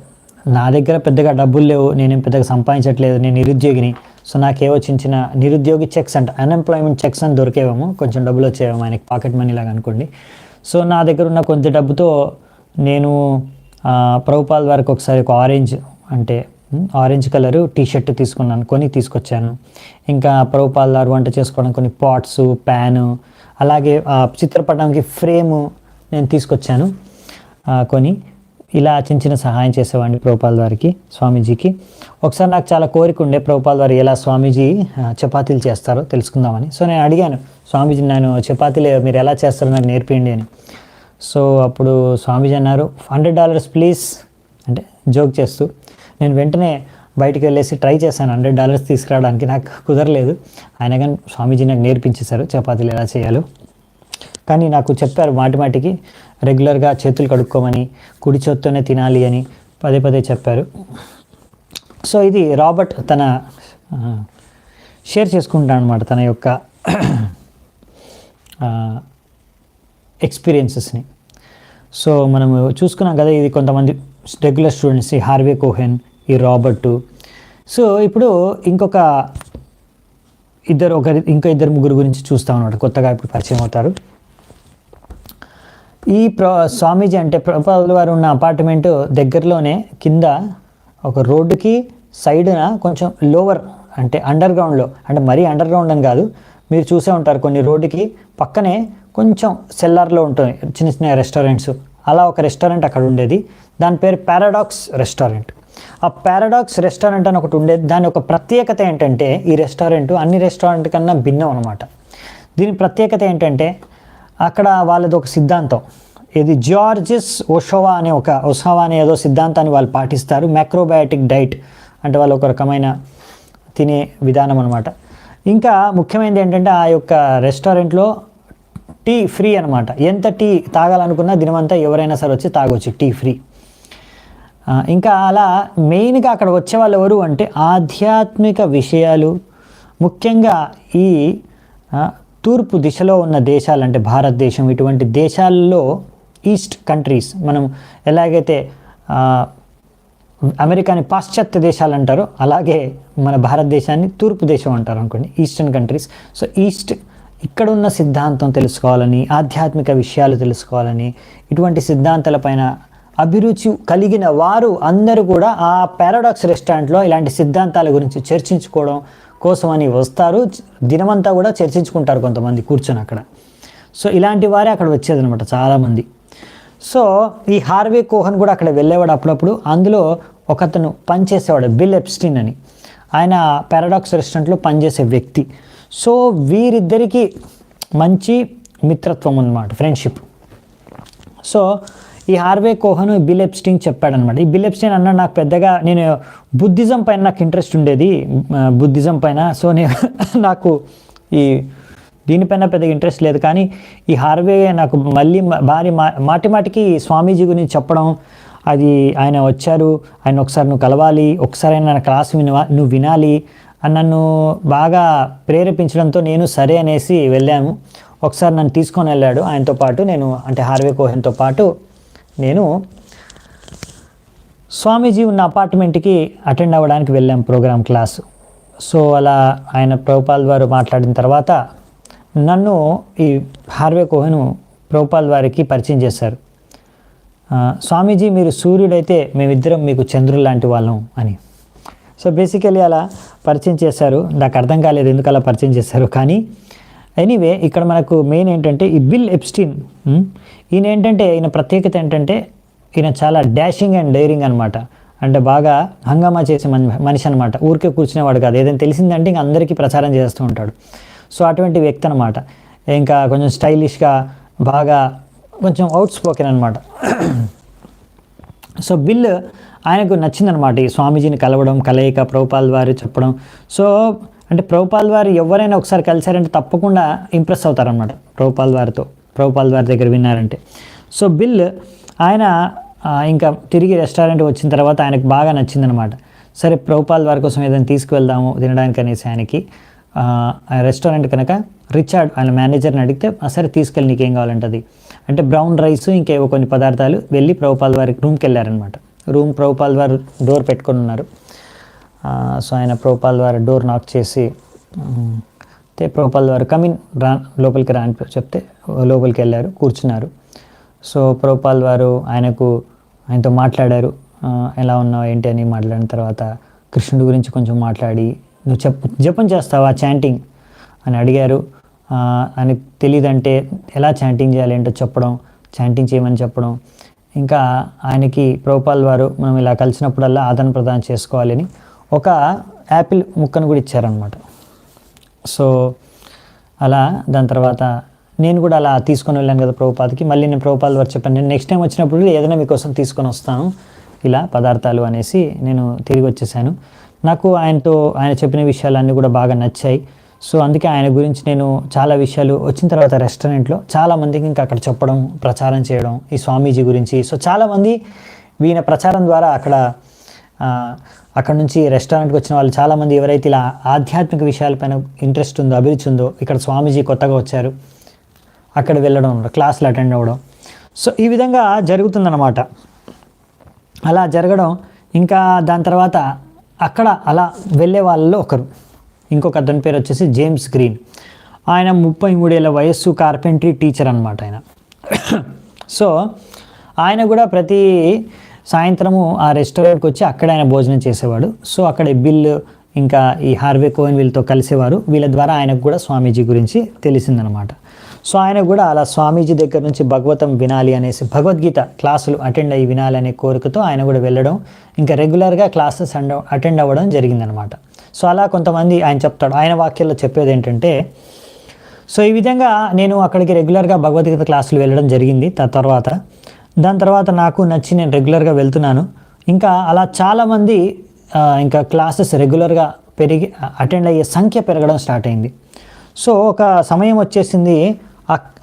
నా దగ్గర పెద్దగా డబ్బులు లేవు, నేనేం పెద్దగా సంపాదించట్లేదు, నేను నిరుద్యోగిని. సో నాకేవో చిన్న నిరుద్యోగి చెక్స్ అంట, అన్ఎంప్లాయ్మెంట్ చెక్స్ అని దొరికేవేమో, కొంచెం డబ్బులు వచ్చేవేమో ఆయనకి, పాకెట్ మనీ లాగా అనుకోండి. సో నా దగ్గర ఉన్న కొంత డబ్బుతో నేను ప్రభుపాల్ వారికి ఒకసారి ఒక ఆరెంజ్ కలరు టీషర్ట్ తీసుకొచ్చాను. ఇంకా ప్రభుపాల్ వారు వంట చేసుకోవడం కొన్ని పాట్స్, ప్యాను, అలాగే చిత్రపటానికి ఫ్రేము నేను తీసుకొచ్చాను కొని. ఇలా చిన్న సహాయం చేసేవాడిని ప్రభుపాల్ వారికి, స్వామీజీకి. ఒకసారి నాకు చాలా కోరిక ఉండే ప్రభుపాల్ వారు ఎలా స్వామీజీ చపాతీలు చేస్తారో తెలుసుకుందామని. సో నేను అడిగాను, స్వామీజీ నేను చపాతీలు మీరు ఎలా చేస్తారో నాకు నేర్పియండి అని. సో అప్పుడు స్వామీజీ అన్నారు, $100 ప్లీజ్ అంటే జోక్ చేస్తూ. నేను వెంటనే బయటికి వెళ్ళేసి ట్రై చేశాను $100 తీసుకురావడానికి, నాకు కుదరలేదు. ఆయన కానీ స్వామీజీ నాకు నేర్పించేశారు చపాతీలు ఎలా చేయాలో. కానీ నాకు చెప్పారు మాటిమాటికి రెగ్యులర్గా చేతులు కడుక్కోమని, కుడి చేత్తోనే తినాలి అని పదే చెప్పారు. సో ఇది రాబర్ట్ తన షేర్ చేసుకుంటాను అనమాట, తన యొక్క ఎక్స్పీరియన్సెస్ని. సో మనము చూసుకున్నాం కదా, ఇది కొంతమంది రెగ్యులర్ స్టూడెంట్స్, ఈ హార్వే కోహెన్, ఈ రాబర్టు. సో ఇప్పుడు ఇంకా ఇద్దరు ముగ్గురు గురించి చూస్తాం అన్నమాట, కొత్తగా ఇప్పుడు పరిచయం అవుతారు. ఈ స్వామీజీ అంటే ప్రభుపాల్ వారు ఉన్న అపార్ట్మెంటు దగ్గరలోనే కింద ఒక రోడ్డుకి సైడ్న కొంచెం లోవర్ అంటే అండర్ గ్రౌండ్లో, అంటే మరీ అండర్ గ్రౌండ్ అని కాదు, మీరు చూసే ఉంటారు కొన్ని రోడ్డుకి పక్కనే కొంచెం సెల్లార్లో ఉంటుంది చిన్న రెస్టారెంట్స్. అలా ఒక రెస్టారెంట్ అక్కడ ఉండేది, దాని పేరు పారాడాక్స్ రెస్టారెంట్. ఆ పారాడాక్స్ రెస్టారెంట్ అని ఒకటి ఉండేది. దాని ఒక ప్రత్యేకత ఏంటంటే ఈ రెస్టారెంట్ అన్ని రెస్టారెంట్ కన్నా భిన్నం అనమాట. దీని ప్రత్యేకత ఏంటంటే అక్కడ వాళ్ళది ఒక సిద్ధాంతం, ఇది జార్జెస్ ఓషోవా అనే ఏదో సిద్ధాంతాన్ని వాళ్ళు పాటిస్తారు. మ్యాక్రోబయాటిక్ డైట్ అంటే వాళ్ళు ఒక రకమైన తినే విధానం అనమాట. ఇంకా ముఖ్యమైనది ఏంటంటే ఆ యొక్క రెస్టారెంట్లో టీ ఫ్రీ అనమాట. ఎంత టీ తాగాలనుకున్నా దినమంతా ఎవరైనా సరే వచ్చి తాగొచ్చు, టీ ఫ్రీ. ఇంకా అలా మెయిన్గా అక్కడ వచ్చే వాళ్ళు ఎవరు అంటే ఆధ్యాత్మిక విషయాలు, ముఖ్యంగా ఈ తూర్పు దిశలో ఉన్న దేశాలు అంటే భారతదేశం, ఇటువంటి దేశాల్లో ఈస్ట్ కంట్రీస్, మనం ఎలాగైతే అమెరికాని పాశ్చాత్య దేశాలు అంటారో అలాగే మన భారతదేశాన్ని తూర్పు దేశం అంటారు అనుకోండి, ఈస్టర్న్ కంట్రీస్. సో ఈస్ట్ ఇక్కడున్న సిద్ధాంతం తెలుసుకోవాలని, ఆధ్యాత్మిక విషయాలు తెలుసుకోవాలని, ఇటువంటి సిద్ధాంతాలపైన అభిరుచి కలిగిన వారు అందరూ కూడా ఆ పారాడాక్స్ రెస్టారెంట్లో ఇలాంటి సిద్ధాంతాల గురించి చర్చించుకోవడం కోసం అని వస్తారు. దినమంతా కూడా చర్చించుకుంటారు కొంతమంది కూర్చొని అక్కడ. సో ఇలాంటి వారే అక్కడ వచ్చేదనమాట చాలామంది. సో ఈ హార్వే కోహన్ కూడా అక్కడ వెళ్ళేవాడు అప్పుడప్పుడు. అందులో ఒకతను పనిచేసేవాడు, బిల్ ఎప్స్టీన్ అని. ఆయన పారాడాక్స్ రెస్టారెంట్లో పనిచేసే వ్యక్తి. సో వీరిద్దరికీ మంచి మిత్రత్వం అన్నమాట, ఫ్రెండ్షిప్. సో ఈ హార్వే కోహన్ బిల్ ఎప్స్టీన్ చెప్పాడనమాట. ఈ బిల్ ఎప్స్టీన్ అన్నాడు, నాకు పెద్దగా నేను బుద్ధిజం పైన నాకు ఇంట్రెస్ట్ ఉండేది, బుద్ధిజం పైన. సో నాకు ఈ దీనిపైన పెద్దగా ఇంట్రెస్ట్ లేదు, కానీ ఈ హార్వే నాకు మళ్ళీ మాటి మాటికి స్వామీజీ గురించి చెప్పడం, అది ఆయన వచ్చారు, ఆయన ఒకసారి నువ్వు కలవాలి, ఒకసారి ఆయన నా క్లాస్ నువ్వు వినాలి అని నన్ను బాగా ప్రేరేపించడంతో నేను సరే అనేసి వెళ్ళాము. ఒకసారి నన్ను తీసుకొని వెళ్ళాడు ఆయనతో పాటు. నేను అంటే హార్వే కోహన్తో పాటు నేను స్వామీజీ ఉన్న అపార్ట్మెంట్కి అటెండ్ అవ్వడానికి వెళ్ళాం ప్రోగ్రామ్ క్లాసు. సో అలా ఆయన ప్రభుపాల్ వారు మాట్లాడిన తర్వాత నన్ను ఈ హార్వే కోహన్ ప్రభుపాల్ వారికి పరిచయం చేశారు. స్వామీజీ మీరు సూర్యుడైతే మేమిద్దరం మీకు చంద్రుడు లాంటి వాళ్ళం అని. సో బేసికలీ అలా పరిచయం చేశారు. నాకు అర్థం కాలేదు ఎందుకు అలా పరిచయం చేశారు, కానీ ఎనీవే ఇక్కడ మనకు మెయిన్ ఏంటంటే ఈ బిల్ ఎప్స్టీన్, ఈయన ఏంటంటే ఈయన ప్రత్యేకత ఏంటంటే ఈయన చాలా డాషింగ్ అండ్ డైరింగ్ అనమాట. అంటే బాగా హంగామా చేసే మనిషి అనమాట. ఊరికే కూర్చునేవాడు కాదు, ఏదైనా తెలిసిందంటే ఇంకా అందరికీ ప్రచారం చేస్తూ ఉంటాడు. సో అటువంటి వ్యక్తి అనమాట. ఇంకా కొంచెం స్టైలిష్గా బాగా కొంచెం అవుట్ స్పోకెన్ అనమాట. సో బిల్ ఆయనకు నచ్చిందనమాట ఈ స్వామీజీని కలవడం, కలయిక, ప్రభుపాల్ వారు చెప్పడం. సో అంటే ప్రభుపాల్ వారు ఎవరైనా ఒకసారి కలిశారంటే తప్పకుండా ఇంప్రెస్ అవుతారనమాట ప్రభుపాల్ వారితో, ప్రభుపాల్ వారి దగ్గర విన్నారంటే. సో బిల్ ఆయన ఇంకా తిరిగి రెస్టారెంట్ వచ్చిన తర్వాత ఆయనకు బాగా నచ్చిందనమాట. సరే ప్రభుపాల్ వారి కోసం ఏదైనా తీసుకువెళ్దాము తినడానికి అనేసి ఆయనకి రెస్టారెంట్ కనుక రిచార్డ్ ఆయన మేనేజర్ని అడిగితే సరే తీసుకెళ్ళి నీకేం కావాలంటది అంటే బ్రౌన్ రైస్ ఇంకేవో కొన్ని పదార్థాలు వెళ్ళి ప్రభుపాల్ వారి రూమ్కి వెళ్ళారనమాట. ప్రభుపాల్ వారు డోర్ పెట్టుకొని ఉన్నారు. సో ఆయన ప్రభుపాల్ వారి డోర్ నాక్ చేసి ప్రభుపాల్ వారు కమిన్ లోపలికి రా అని చెప్తే లోపలికి వెళ్ళారు, కూర్చున్నారు. సో ప్రభుపాల్ వారు ఆయనతో మాట్లాడారు, ఎలా ఉన్నావు ఏంటి అని మాట్లాడిన తర్వాత కృష్ణుడి గురించి కొంచెం మాట్లాడి, నువ్వు జపం చేస్తావా చాంటింగ్ అని అడిగారు. ఆయనకు తెలియదంటే ఎలా చాంటింగ్ చేయాలి ఏంటో చెప్పడం, చాంటింగ్ చేయమని చెప్పడం. ఇంకా ఆయనకి ప్రభుపాల్ వారు మనం ఇలా కలిసినప్పుడల్లా ఆదాన ప్రదానం చేసుకోవాలని ఒక యాపిల్ ముక్కను కూడా ఇచ్చారనమాట. సో అలా దాని తర్వాత నేను కూడా అలా తీసుకొని వెళ్ళాను కదా ప్రభుపాద్కి. మళ్ళీ నేను ప్రభుపాల్ వారు చెప్పాను, నేను నెక్స్ట్ టైం వచ్చినప్పుడు ఏదైనా మీకోసం తీసుకొని వస్తాను ఇలా పదార్థాలు అనేసి నేను తిరిగి వచ్చేసాను. నాకు ఆయన చెప్పిన విషయాలన్నీ కూడా బాగా నచ్చాయి. సో అందుకే ఆయన గురించి నేను చాలా విషయాలు వచ్చిన తర్వాత రెస్టారెంట్లో చాలామందికి ఇంకా అక్కడ చెప్పడం, ప్రచారం చేయడం ఈ స్వామీజీ గురించి. సో చాలామంది ఈయన ప్రచారం ద్వారా అక్కడ నుంచి రెస్టారెంట్కి వచ్చిన వాళ్ళు చాలామంది ఎవరైతే ఇలా ఆధ్యాత్మిక విషయాలపైన ఇంట్రెస్ట్ ఉందో, అభిరుచి ఉందో, ఇక్కడ స్వామీజీ కొత్తగా వచ్చారు అక్కడ వెళ్ళడం, క్లాసులు అటెండ్ అవ్వడం. సో ఈ విధంగా జరుగుతుందన్నమాట. అలా జరగడం ఇంకా దాని తర్వాత అక్కడ అలా వెళ్ళే వాళ్ళలో ఒకరు, ఇంకొక అతని పేరు వచ్చేసి జేమ్స్ గ్రీన్. ఆయన 33 ఏళ్ళ వయస్సు, కార్పెంటరీ టీచర్ అనమాట ఆయన. సో ఆయన కూడా ప్రతి సాయంత్రము ఆ రెస్టారెంట్కి వచ్చి అక్కడ ఆయన భోజనం చేసేవాడు. సో అక్కడ బిల్ ఇంకా ఈ హార్వే కోహన్ వీళ్ళతో కలిసేవారు. వీళ్ళ ద్వారా ఆయనకు కూడా స్వామీజీ గురించి తెలిసిందనమాట. సో ఆయన కూడా అలా స్వామీజీ దగ్గర నుంచి భగవతం వినాలి అనేసి, భగవద్గీత క్లాసులు అటెండ్ అయ్యి వినాలి అనే కోరికతో ఆయన కూడా వెళ్ళడం, ఇంకా రెగ్యులర్గా క్లాసెస్ అటెండ్ అవ్వడం జరిగిందనమాట. సో అలా కొంతమంది ఆయన చెప్తాడు, ఆయన వాక్యాల్లో చెప్పేది ఏంటంటే, సో ఈ విధంగా నేను అక్కడికి రెగ్యులర్గా భగవద్గీత క్లాసులు వెళ్ళడం జరిగింది. దాని తర్వాత నాకు నచ్చి నేను రెగ్యులర్గా వెళ్తున్నాను. ఇంకా అలా చాలామంది ఇంకా క్లాసెస్ రెగ్యులర్గా అటెండ్ అయ్యే సంఖ్య పెరగడం స్టార్ట్ అయింది. సో ఒక సమయం వచ్చేసింది,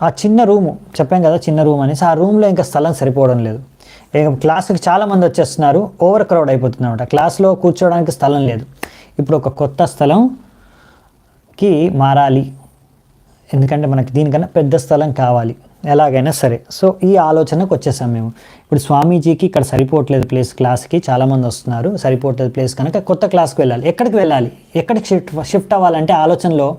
ఆ చిన్న రూము చెప్పాం కదా, చిన్న రూమ్ అనేసి, ఆ రూమ్లో ఇంకా స్థలం సరిపోవడం లేదు. ఇక క్లాస్కి చాలామంది వచ్చేస్తున్నారు, ఓవర్ క్రౌడ్ అయిపోతుంది అనమాట. క్లాస్లో కూర్చోవడానికి స్థలం లేదు. ఇప్పుడు ఒక కొత్త స్థలంకి మారాలి, ఎందుకంటే మనకి దీనికన్నా పెద్ద స్థలం కావాలి ఎలాగైనా సరే. సో ఈ ఆలోచనకు వచ్చేసాం మేము. ఇప్పుడు స్వామీజీకి ఇక్కడ సరిపోవట్లేదు ప్లేస్, క్లాస్కి చాలామంది వస్తున్నారు, సరిపోవట్లేదు ప్లేస్, కనుక కొత్త క్లాస్కి వెళ్ళాలి. ఎక్కడికి షిఫ్ట్ అవ్వాలంటే ఆలోచనలో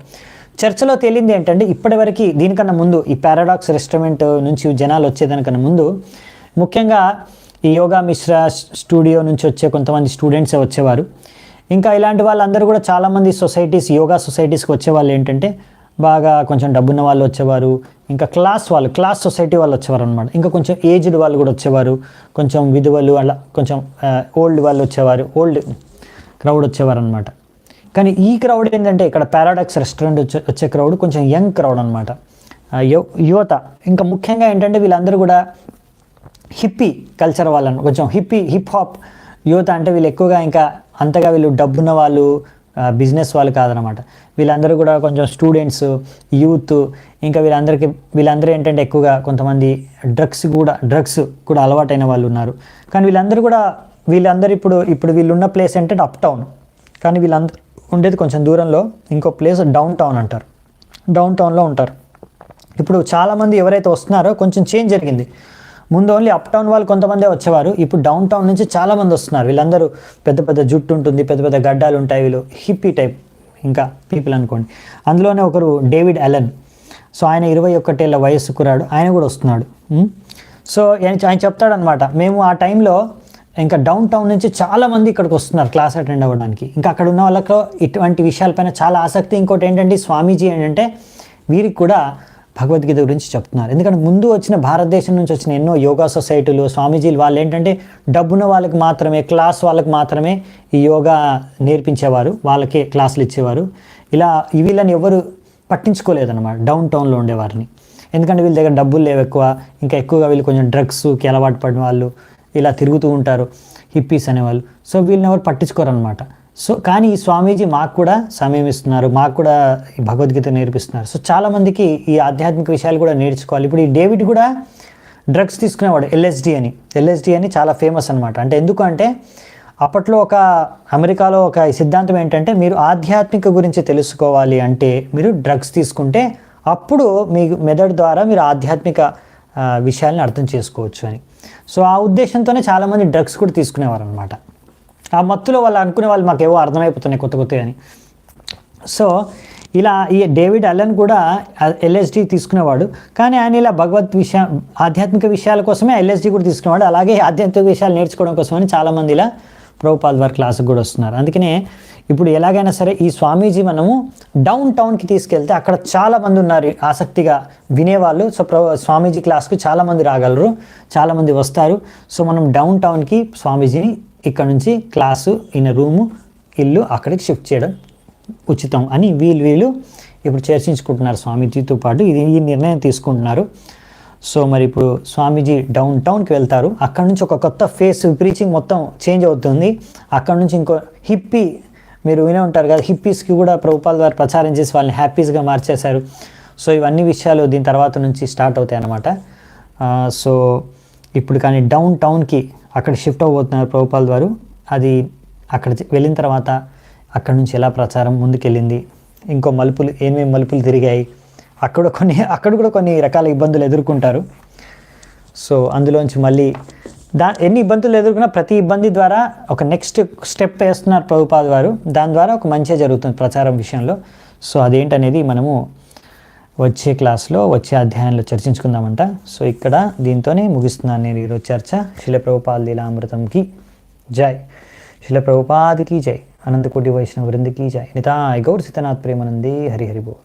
చర్చలో తేలింది ఏంటంటే, ఇప్పటివరకు దీనికన్నా ముందు ఈ పారాడాక్స్ రెస్టారెంట్ నుంచి జనాలు వచ్చేదానికన్నా ముందు ముఖ్యంగా ఈ యోగా మిశ్రా స్టూడియో నుంచి వచ్చే కొంతమంది స్టూడెంట్సే వచ్చేవారు. ఇంకా ఇలాంటి వాళ్ళందరూ కూడా చాలామంది సొసైటీస్, యోగా సొసైటీస్కి వచ్చేవాళ్ళు ఏంటంటే బాగా కొంచెం డబ్బున్న వాళ్ళు వచ్చేవారు, ఇంకా క్లాస్ సొసైటీ వాళ్ళు వచ్చేవారు అనమాట. ఇంకా కొంచెం ఏజ్డ్ వాళ్ళు కూడా వచ్చేవారు, కొంచెం విధువలు అలా కొంచెం ఓల్డ్ వాళ్ళు వచ్చేవారు, ఓల్డ్ క్రౌడ్ వచ్చేవారు అనమాట. కానీ ఈ క్రౌడ్ ఏంటంటే ఇక్కడ పారాడాక్స్ రెస్టారెంట్ వచ్చే క్రౌడ్ కొంచెం యంగ్ క్రౌడ్ అనమాట, యువత. ఇంకా ముఖ్యంగా ఏంటంటే వీళ్ళందరూ కూడా హిప్పీ కల్చర్ వాళ్ళని, కొంచెం హిప్ హాప్ యువత. అంటే వీళ్ళు ఎక్కువగా ఇంకా అంతగా వీళ్ళు డబ్బున్న వాళ్ళు, బిజినెస్ వాళ్ళు కాదనమాట. వీళ్ళందరూ కూడా కొంచెం స్టూడెంట్స్, యూత్. ఇంకా వీళ్ళందరూ ఏంటంటే ఎక్కువగా కొంతమంది డ్రగ్స్ కూడా అలవాటైన వాళ్ళు ఉన్నారు. కానీ వీళ్ళందరూ ఇప్పుడు వీళ్ళున్న ప్లేస్ ఏంటంటే అప్ టౌన్. కానీ వీళ్ళందరూ ఉండేది కొంచెం దూరంలో ఇంకో ప్లేస్ డౌన్ టౌన్ అంటారు. డౌన్ టౌన్లో ఉంటారు. ఇప్పుడు చాలామంది ఎవరైతే వస్తున్నారో కొంచెం చేంజ్ జరిగింది. ముందు ఓన్లీ అప్ టౌన్ వాళ్ళు కొంతమందే వచ్చేవారు, ఇప్పుడు డౌన్ టౌన్ నుంచి చాలామంది వస్తున్నారు. వీళ్ళందరూ పెద్ద పెద్ద జుట్టు ఉంటుంది, పెద్ద పెద్ద గడ్డాలు ఉంటాయి, వీళ్ళు హిప్పీ టైప్ ఇంకా పీపుల్ అనుకోండి. అందులోనే ఒకరు డేవిడ్ అలెన్. సో ఆయన 21 ఏళ్ళ వయస్సు కురాడు, ఆయన కూడా వస్తున్నాడు. సో ఆయన చెప్తాడనమాట, మేము ఆ టైంలో ఇంకా డౌన్ టౌన్ నుంచి చాలామంది ఇక్కడికి వస్తున్నారు క్లాస్ అటెండ్ అవ్వడానికి. ఇంకా అక్కడ ఉన్న వాళ్ళకు ఇటువంటి విషయాలపైన చాలా ఆసక్తి. ఇంకోటి ఏంటంటే స్వామీజీ ఏంటంటే వీరికి కూడా భగవద్గీత గురించి చెప్తున్నారు. ఎందుకంటే ముందు వచ్చిన భారతదేశం నుంచి వచ్చిన ఎన్నో యోగా సొసైటీలు, స్వామీజీలు వాళ్ళు ఏంటంటే డబ్బున్న వాళ్ళకి మాత్రమే, క్లాస్ వాళ్ళకి మాత్రమే ఈ యోగా నేర్పించేవారు, వాళ్ళకే క్లాసులు ఇచ్చేవారు. వీళ్ళని ఎవరు పట్టించుకోలేదన్నమాట డౌన్ టౌన్లో ఉండేవారిని. ఎందుకంటే వీళ్ళ దగ్గర డబ్బులు లేవు ఎక్కువ, ఇంకా ఎక్కువగా వీళ్ళు కొంచెం డ్రగ్స్కి అలవాటు పడిన వాళ్ళు ఇలా తిరుగుతూ ఉంటారు, హిప్పీస్ అనేవాళ్ళు. సో వీళ్ళని ఎవరు పట్టించుకోరనమాట. సో కానీ ఈ స్వామీజీ మాకు కూడా సమయం ఇస్తున్నారు, మాకు కూడా ఈ భగవద్గీత నేర్పిస్తున్నారు. సో చాలామందికి ఈ ఆధ్యాత్మిక విషయాలు కూడా నేర్చుకోవాలి. ఇప్పుడు ఈ డేవిడ్ కూడా డ్రగ్స్ తీసుకునేవాడు, ఎల్ఎస్డి అని చాలా ఫేమస్ అనమాట. అంటే ఎందుకంటే అప్పట్లో అమెరికాలో ఒక సిద్ధాంతం ఏంటంటే మీరు ఆధ్యాత్మిక గురించి తెలుసుకోవాలి అంటే మీరు డ్రగ్స్ తీసుకుంటే అప్పుడు మీ మెదడు ద్వారా మీరు ఆధ్యాత్మిక విషయాలను అర్థం చేసుకోవచ్చు అని. సో ఆ ఉద్దేశంతోనే చాలామంది డ్రగ్స్ కూడా తీసుకునేవారు అనమాట. ఆ మత్తులో వాళ్ళు అనుకునే వాళ్ళు మాకేవో అర్థమైపోతున్నాయి కొత్త అని. సో ఇలా ఈ డేవిడ్ అలెన్ కూడా ఎల్ఎస్డి తీసుకునేవాడు. కానీ ఆయన ఇలా ఆధ్యాత్మిక విషయాల కోసమే ఎల్ఎస్డి కూడా తీసుకునేవాడు. అలాగే ఆధ్యాత్మిక విషయాలు నేర్చుకోవడం కోసమని చాలామంది ఇలా ప్రభుపాద్ వారి క్లాసుకు కూడా వస్తున్నారు. అందుకనే ఇప్పుడు ఎలాగైనా సరే ఈ స్వామీజీ మనము డౌన్ టౌన్కి తీసుకెళ్తే అక్కడ చాలామంది ఉన్నారు ఆసక్తిగా వినేవాళ్ళు. సో స్వామీజీ క్లాస్కు చాలామంది రాగలరు, చాలామంది వస్తారు. సో మనం డౌన్ టౌన్కి స్వామీజీని ఇక్కడ నుంచి క్లాసు, ఈయన రూము, ఇల్లు అక్కడికి షిఫ్ట్ చేయడం ఉచితం అని వీళ్ళు ఇప్పుడు చర్చించుకుంటున్నారు స్వామీజీతో పాటు. ఈ నిర్ణయం తీసుకుంటున్నారు. సో మరి ఇప్పుడు స్వామీజీ డౌన్ టౌన్కి వెళ్తారు. అక్కడ నుంచి ఒక కొత్త ఫేస్ ప్రీచింగ్ మొత్తం చేంజ్ అవుతుంది. అక్కడ నుంచి ఇంకో హిప్పీ, మీరు వినే ఉంటారు కదా, హిప్పీస్కి కూడా ప్రభుపాద్ వారు ప్రచారం చేసి వాళ్ళని హ్యాపీస్గా మార్చేశారు. సో ఇవన్నీ విషయాలు దీని తర్వాత నుంచి స్టార్ట్ అవుతాయి అన్నమాట. సో ఇప్పుడు కానీ డౌన్ టౌన్కి అక్కడ షిఫ్ట్ అవ్వబోతున్నారు ప్రభుపాద్ వారు. అది అక్కడ వెళ్ళిన తర్వాత అక్కడ నుంచి ఎలా ప్రచారం ముందుకెళ్ళింది, ఇంకో ఏమేమి మలుపులు తిరిగాయి, అక్కడ కూడా కొన్ని రకాల ఇబ్బందులు ఎదుర్కొంటారు. సో అందులోంచి మళ్ళీ ఎన్ని ఇబ్బందులు ఎదుర్కొన్నా ప్రతి ఇబ్బంది ద్వారా ఒక నెక్స్ట్ స్టెప్ వేస్తున్నారు ప్రభుపాద్ వారు. దాని ద్వారా ఒక మంచిగా జరుగుతుంది ప్రచారం విషయంలో. సో అదేంటనేది మనము వచ్చే క్లాస్లో, వచ్చే అధ్యాయంలో చర్చించుకుందామంట. సో ఇక్కడ దీంతోనే ముగిస్తున్నాను నేను ఈరోజు చర్చ. శిల ప్రభుపాద్ లీలామృతంకి జై, శిల ప్రభుపాద్కి జై, అనంతకోటి వైష్ణవ వృందకి జై, నితాయ్ గౌర్ సీతనాథ్ ప్రేమానందే, హరి హరి బోల్.